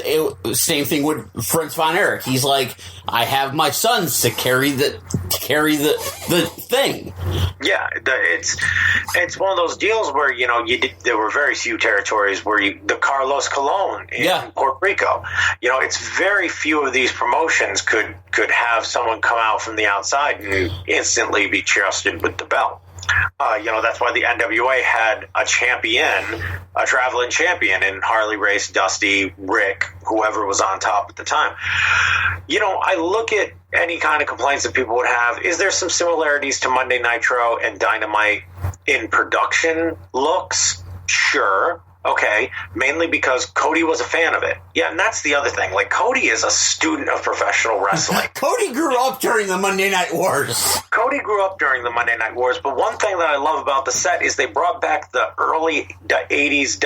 same thing with Fritz von Erich. He's like, I have my sons to carry the thing. Yeah, it's one of those deals where there were very few territories where the Carlos Colon in Puerto Rico. It's very few of these promotions could have someone come out from the outside and instantly be trusted with the belt. That's why the NWA had a traveling champion in Harley Race, Dusty, Rick, whoever was on top at the time. I look at any kind of complaints that people would have. Is there some similarities to Monday Nitro and Dynamite in production looks? Sure. Okay, mainly because Cody was a fan of it. Yeah, and that's the other thing. Like, Cody is a student of professional wrestling. Cody grew up during the Monday Night Wars. But one thing that I love about the set is they brought back the early 80s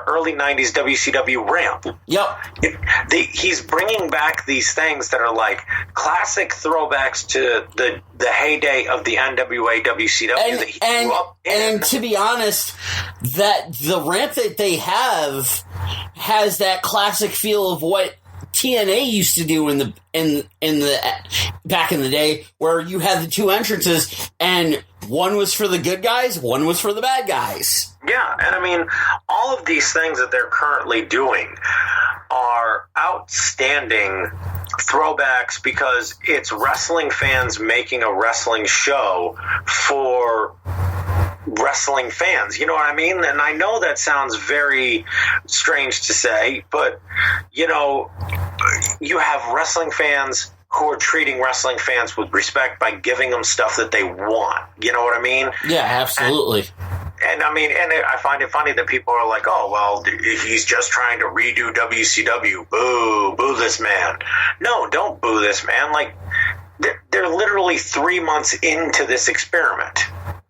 early 90s WCW ramp. Yep. He's bringing back these things that are like classic throwbacks to the heyday of the NWA WCW that he grew up in. And to be honest, that the ramp that they have has that classic feel of what TNA used to do in the back in the day, where you had the two entrances and one was for the good guys, one was for the bad guys. Yeah, and I mean, all of these things that they're currently doing are outstanding throwbacks because it's wrestling fans making a wrestling show for wrestling fans. You know what I mean? And I know that sounds very strange to say, but, you have wrestling fans who are treating wrestling fans with respect by giving them stuff that they want. You know what I mean? Yeah, absolutely. And I mean, and I find it funny that people are like, oh, well, he's just trying to redo WCW. Boo this man. No, don't boo this man. Like, they're literally 3 months into this experiment.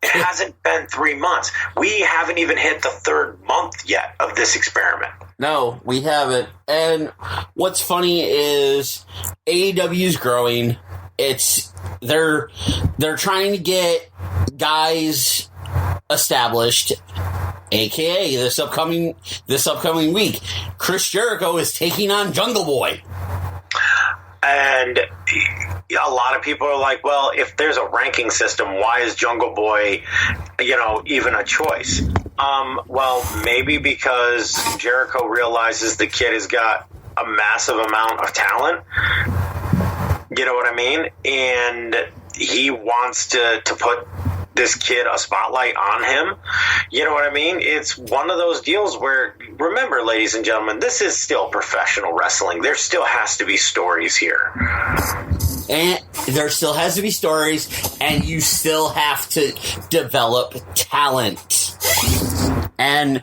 It hasn't been 3 months. We haven't even hit the third month yet of this experiment. No, we haven't. And what's funny is AEW's growing. They're trying to get guys established, aka this upcoming week, Chris Jericho is taking on Jungle Boy. And a lot of people are like, well, if there's a ranking system, why is Jungle Boy, even a choice? Well, maybe because Jericho realizes the kid has got a massive amount of talent. You know what I mean? And he wants to put this kid a spotlight on him. You know what I mean? It's one of those deals where, remember, ladies and gentlemen, this is still professional wrestling. There still has to be stories here. And there still has to be stories, and you still have to develop talent. And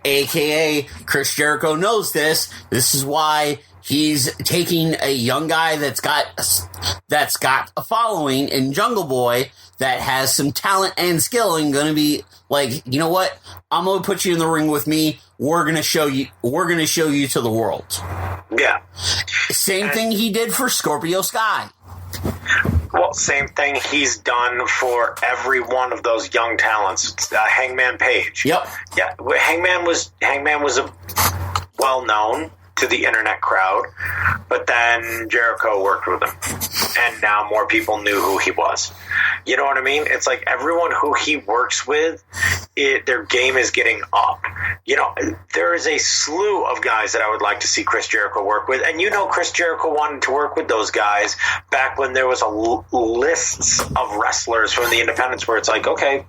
AKA Chris Jericho knows this. This is why he's taking a young guy that's got a following in Jungle Boy that has some talent and skill and going to be like, you know what? I'm going to put you in the ring with me. We're going to show you to the world. Yeah. Same thing he did for Scorpio Sky. Well, same thing he's done for every one of those young talents. Hangman Page. Yep. Yeah. Hangman was a well-known to the internet crowd, but then Jericho worked with him, and now more people knew who he was. You know what I mean? It's like everyone who he works with their game is getting up. You know, there is a slew of guys that I would like to see Chris Jericho work with. And you know, Chris Jericho wanted to work with those guys back when there was lists of wrestlers from the independents where it's like, okay,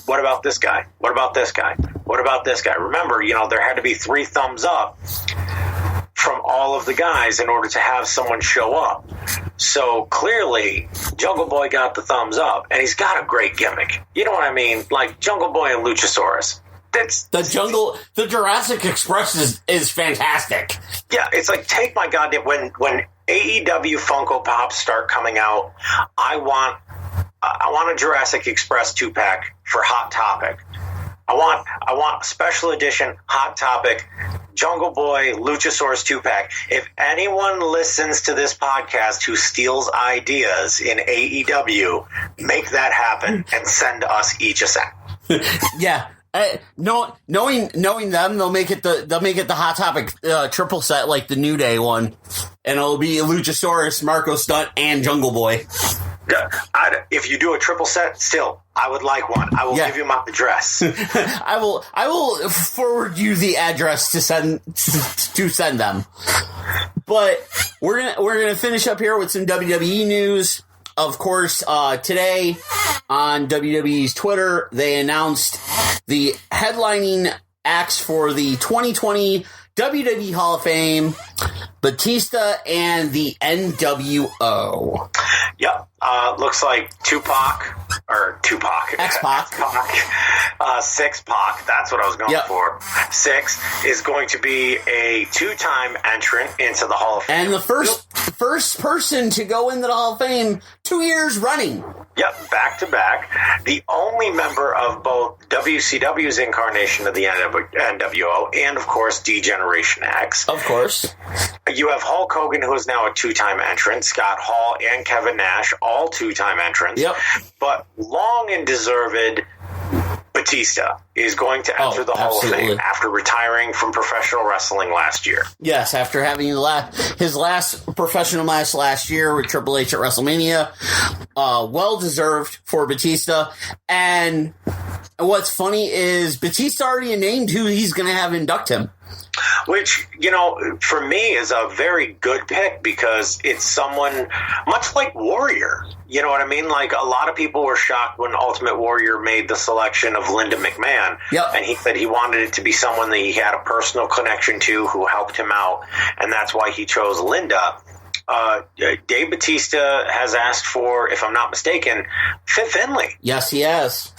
what about this guy? What about this guy? What about this guy? Remember, you know, there had to be 3 thumbs up from all of the guys in order to have someone show up. So clearly, Jungle Boy got the thumbs up, and he's got a great gimmick. You know what I mean? Like Jungle Boy and Luchasaurus. The Jurassic Express is fantastic. Yeah, it's like, take my goddamn, when AEW Funko Pops start coming out, I want a Jurassic Express 2-pack for Hot Topic. I want a special edition Hot Topic Jungle Boy Luchasaurus 2-pack. If anyone listens to this podcast who steals ideas in AEW, make that happen and send us each a set. Yeah. Knowing them, they'll make it the Hot Topic triple set like the New Day one, and it'll be Luchasaurus, Marco Stunt, and Jungle Boy. If you do a triple set, still, I would like one. I will give you my address. I will forward you the address to send them. But we're gonna finish up here with some WWE news. Of course, today on WWE's Twitter, they announced the headlining acts for the 2020 WWE Hall of Fame, Batista and the NWO. Yep. Looks like X-Pac, 6-Pac, that's what I was going for. 6 is going to be a 2-time entrant into the Hall of Fame. And the first person to go into the Hall of Fame 2 years running. Yep, back to back. The only member of both WCW's incarnation of the NWO and, of course, D-Generation X. Of course. You have Hulk Hogan, who is now a 2-time entrant, Scott Hall and Kevin Nash, all 2-time entrants. Yep. But long and deserved, Batista is going to enter the Hall of Fame after retiring from professional wrestling last year. Yes, after having his last professional match last year with Triple H at WrestleMania. Well-deserved for Batista. And what's funny is Batista already named who he's going to have induct him. Which, you know, for me is a very good pick because it's someone much like Warrior. You know what I mean? Like, a lot of people were shocked when Ultimate Warrior made the selection of Linda McMahon. Yep. And he said he wanted it to be someone that he had a personal connection to who helped him out. And that's why he chose Linda. Dave Batista has asked for, if I'm not mistaken, Fit Finlay. Yes, he has.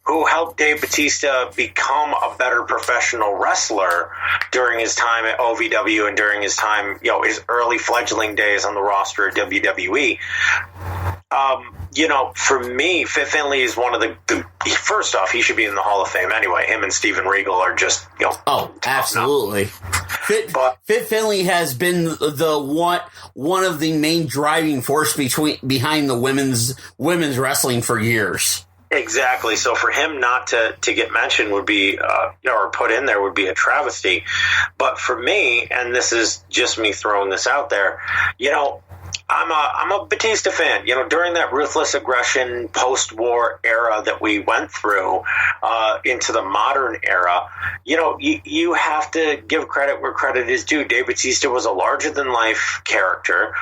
Who helped Dave Batista become a better professional wrestler during his time at OVW and during his time, you know, his early fledgling days on the roster at WWE. You know, for me, Fit Finlay is one of the first off, he should be in the Hall of Fame anyway. Him and Steven Regal are just, you know. Oh, absolutely. Fit Finlay has been the one of the main driving force behind the women's wrestling for years. Exactly. So for him not to get mentioned would be, or put in there would be a travesty. But for me, and this is just me throwing this out there, you know, I'm a Batista fan. You know, during that ruthless aggression post-war era that we went through into the modern era, you know, you have to give credit where credit is due. Dave Batista was a larger-than-life character.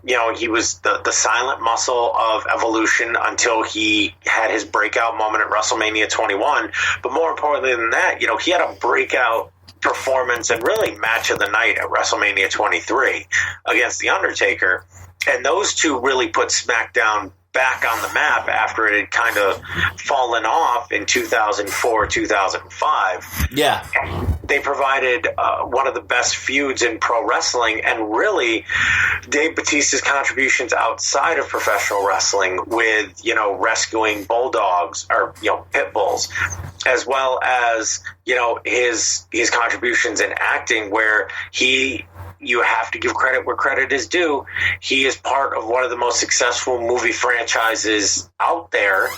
You know, he was the silent muscle of Evolution until he had his breakout moment at WrestleMania 21. But more importantly than that, you know, he had a breakout performance and really match of the night at WrestleMania 23 against The Undertaker. And those two really put SmackDown back on the map after it had kind of fallen off in 2004, 2005. Yeah. They provided one of the best feuds in pro wrestling, and really Dave Batista's contributions outside of professional wrestling with, you know, rescuing bulldogs or, you know, pit bulls, as well as, you know, his contributions in acting where you have to give credit where credit is due. He is part of one of the most successful movie franchises out there.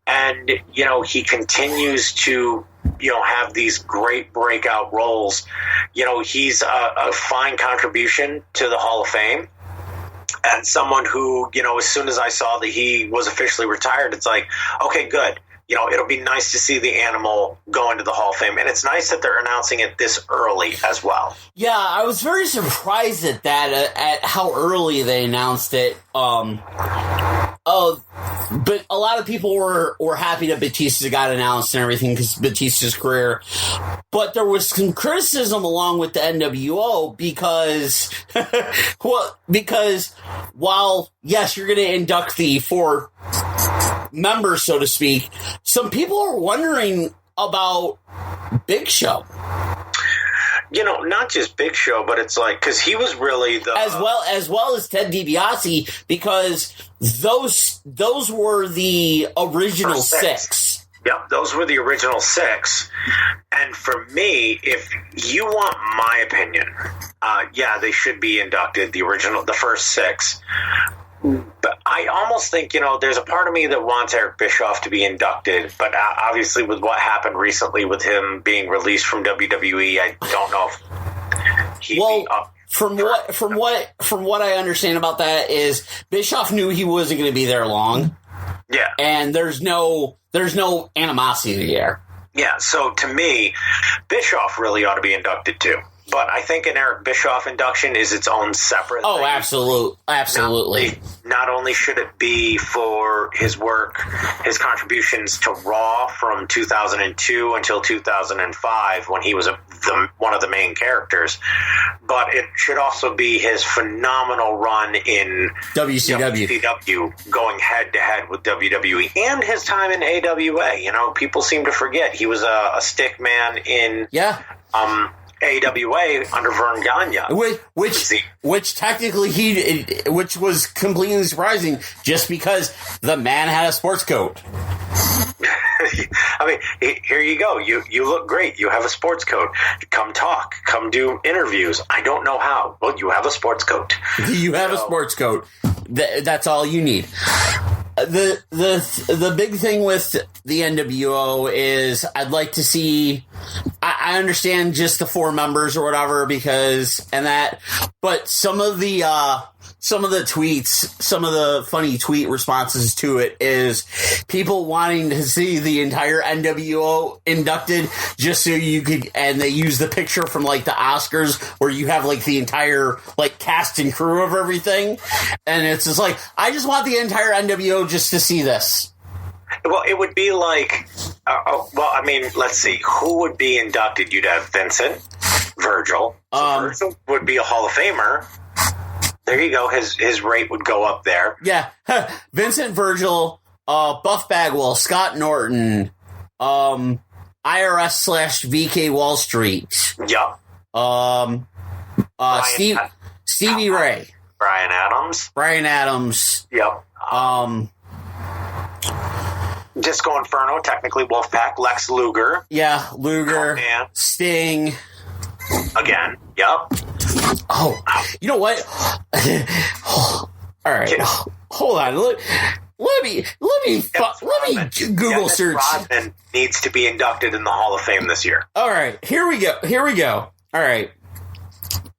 And, you know, he continues to, you know, have these great breakout roles. You know, he's a fine contribution to the Hall of Fame. And someone who, you know, as soon as I saw that he was officially retired, it's like, okay, good. it'll be nice to see the animal go into the Hall of Fame. And it's nice that they're announcing it this early as well. Yeah, I was very surprised at that, at how early they announced it. But a lot of people were happy that Batista got announced and everything because Batista's career. But there was some criticism along with the NWO because while, yes, you're going to induct the 4 members, so to speak, some people are wondering about Big Show. Not just Big Show, but it's like, because he was really the... As well as Ted DiBiase, because those were the original 6. Yep, those were the original 6. And for me, if you want my opinion, they should be inducted, the first 6. But I almost think, there's a part of me that wants Eric Bischoff to be inducted, but obviously with what happened recently with him being released from WWE, I don't know if he'd be up. From what I understand about that is Bischoff knew he wasn't going to be there long. Yeah. And there's no animosity there. Yeah, so to me, Bischoff really ought to be inducted too. But I think an Eric Bischoff induction is its own separate thing. Absolutely. Not only should it be for his work, his contributions to Raw from 2002 until 2005 when he was one of the main characters, but it should also be his phenomenal run in WCW going head-to-head with WWE and his time in AWA. People seem to forget he was a stick man in... AWA under Vern Gagne, which technically which was completely surprising, just because the man had a sports coat. I mean, here you go. You look great. You have a sports coat. Come talk. Come do interviews. I don't know how. Well, you have a sports coat. You have a sports coat. That's all you need. The big thing with the NWO is I'd like to see. I understand just the 4 members or whatever but some of the tweets, some of the funny tweet responses to it is people wanting to see the entire NWO inducted just so you could, and they use the picture from like the Oscars where you have like the entire like cast and crew of everything. And it's just like, I just want the entire NWO just to see this. Well, it would be like, let's see, who would be inducted? You'd have Vincent, Virgil. Virgil would be a Hall of Famer. There you go. His rate would go up there. Yeah. Vincent, Virgil, Buff Bagwell, Scott Norton, IRS/VK Wall Street. Yep. Stevie Ray. Brian Adams. Yep. Disco Inferno, technically Wolfpack, Lex Luger. Yeah, Luger. Conan. Sting. Again. Yep. Oh, you know what? All right. Hold on. Let me Google search. Rodman needs to be inducted in the Hall of Fame this year. All right. Here we go. All right.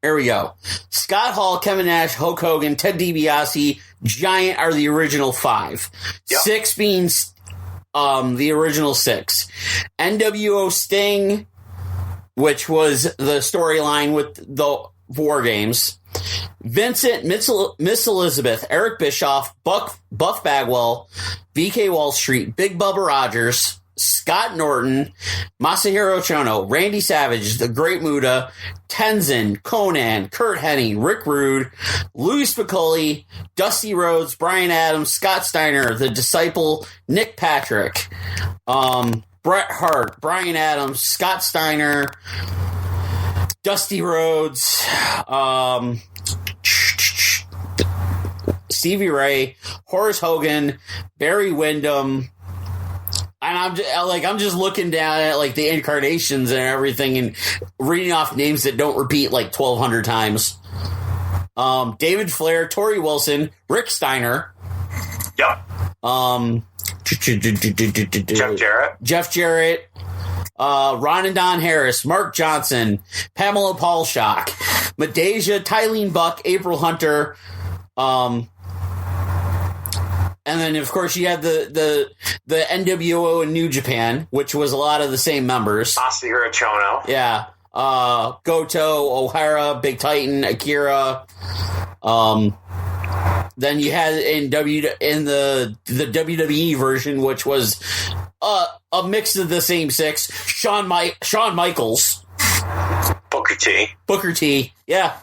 Here we go. Scott Hall, Kevin Nash, Hulk Hogan, Ted DiBiase, Giant are the original 5. Yep. 6 being the original 6. NWO Sting, which was the storyline with the War Games. Vincent, Miss Elizabeth, Eric Bischoff, Buff Bagwell, VK Wall Street, Big Bubba Rogers, Scott Norton, Masahiro Chono, Randy Savage, The Great Muta, Tenzin, Conan, Kurt Hennig, Rick Rude, Louis Spicoli, Dusty Rhodes, Brian Adams, Scott Steiner, The Disciple, Nick Patrick, Bret Hart, Brian Adams, Scott Steiner, Dusty Rhodes, Stevie Ray, Horace Hogan, Barry Windham. And I'm just looking down at like the incarnations and everything and reading off names that don't repeat like 1,200 times. David Flair, Torrie Wilson, Rick Steiner. Yep. Jeff Jarrett. Ron and Don Harris, Mark Johnson, Pamela Paulshock, Madeja, Tylene Buck, April Hunter, And then, of course, you had the NWO and New Japan, which was a lot of the same members. Masahiro Chono. Yeah. Goto, O'Hara, Big Titan, Akira. Then you had in the WWE version, which was a mix of the same six. Shawn Michaels. Booker T. Yeah.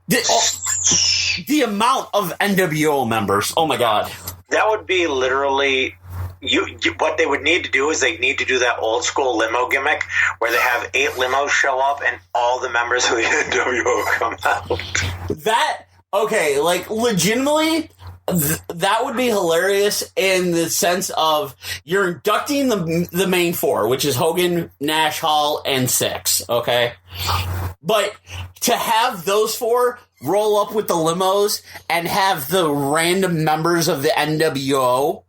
The amount of NWO members. Oh, my God. That would be literally... what they would need to do is they need to do that old school limo gimmick where they have 8 limos show up and all the members of the NWO come out. Okay, like, legitimately, that would be hilarious in the sense of you're inducting the main 4, which is Hogan, Nash, Hall, and Syxx, okay? But to have those 4 roll up with the limos and have the random members of the NWO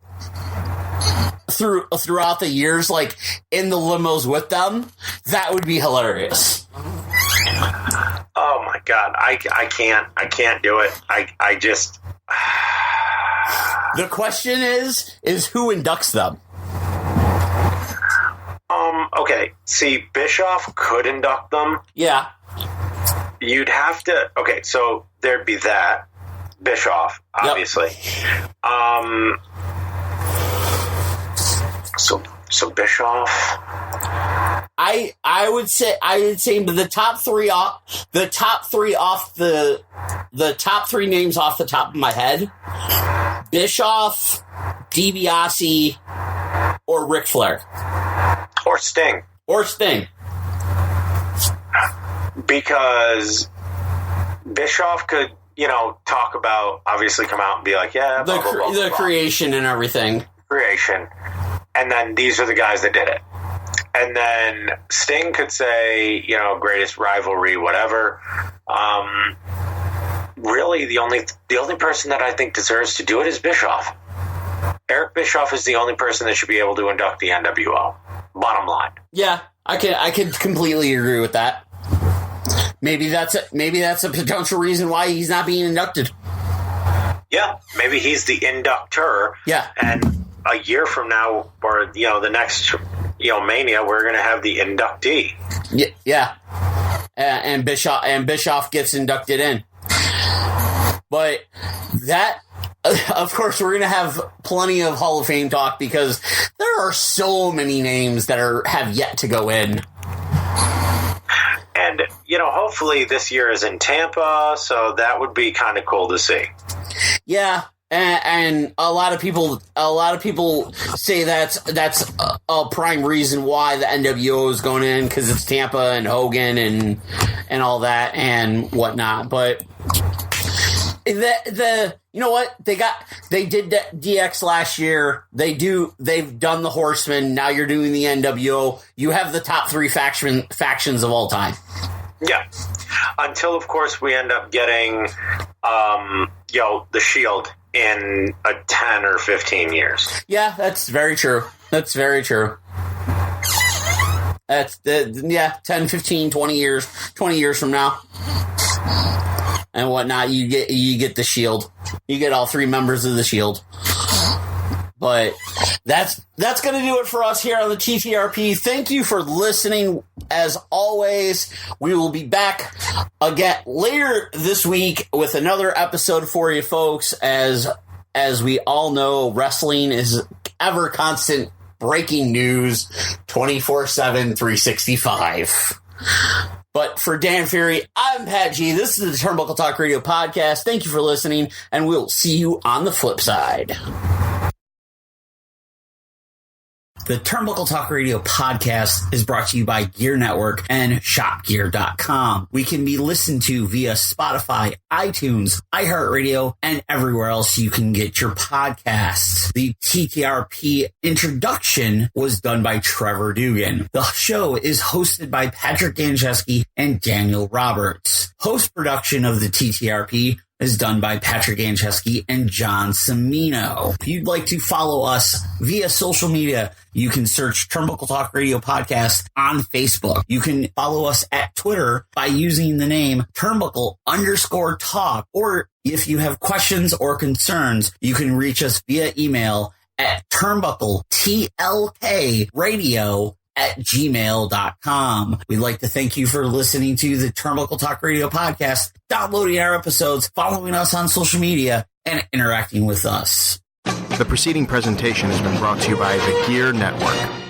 throughout the years, like, in the limos with them, that would be hilarious. Oh my God, I can't do it. I just. The question is who inducts them? Okay. See, Bischoff could induct them. Yeah. You'd have to. Okay, so there'd be that Bischoff, obviously. Yep. So Bischoff. I would say the top three names off the top of my head: Bischoff, DiBiase, or Ric Flair, or Sting, because Bischoff could, talk about, obviously come out and be like, yeah, blah, blah, blah, the creation and everything. And then these are the guys that did it. And then Sting could say, greatest rivalry, whatever. Really, the only person that I think deserves to do it is Bischoff. Eric Bischoff is the only person that should be able to induct the NWO. Bottom line. Yeah, I could completely agree with that. Maybe that's a potential reason why he's not being inducted. Yeah, maybe he's the inductor. Yeah, and a year from now, or the next Mania, we're going to have the inductee. Yeah, and Bischoff gets inducted in. But that, of course, we're going to have plenty of Hall of Fame talk because there are so many names that have yet to go in. And hopefully this year is in Tampa, so that would be kind of cool to see. Yeah. And a lot of people say that's a prime reason why the NWO is going in, because it's Tampa and Hogan and all that and whatnot. But you know what, they did DX last year. They've done the Horsemen. Now you're doing the NWO. You have the top 3 factions of all time. Yeah, until of course we end up getting the Shield in 10 or 15 years. Yeah, that's very true. That's 10, 15, 20 years from now. And whatnot, you get the Shield. You get all 3 members of the Shield. But that's going to do it for us here on the TTRP. Thank you for listening. As always, we will be back again later this week with another episode for you folks. As we all know, wrestling is ever constant breaking news 24/7, 365. But for Dan Fury, I'm Pat G. This is the Turnbuckle Talk Radio Podcast. Thank you for listening, and we'll see you on the flip side. The Turnbuckle Talk Radio Podcast is brought to you by Gear Network and ShopGear.com. We can be listened to via Spotify, iTunes, iHeartRadio, and everywhere else you can get your podcasts. The TTRP introduction was done by Trevor Dugan. The show is hosted by Patrick Gancheski and Daniel Roberts. Post-production of the TTRP is done by Patrick Ancheski and John Cimino. If you'd like to follow us via social media, you can search Turnbuckle Talk Radio Podcast on Facebook. You can follow us at Twitter by using the name Turnbuckle_talk. Or if you have questions or concerns, you can reach us via email at turnbuckletlkradio@gmail.com. We'd like to thank you for listening to the Turnbuckle Talk Radio Podcast, downloading our episodes, following us on social media, and interacting with us. The preceding presentation has been brought to you by the Gear Network.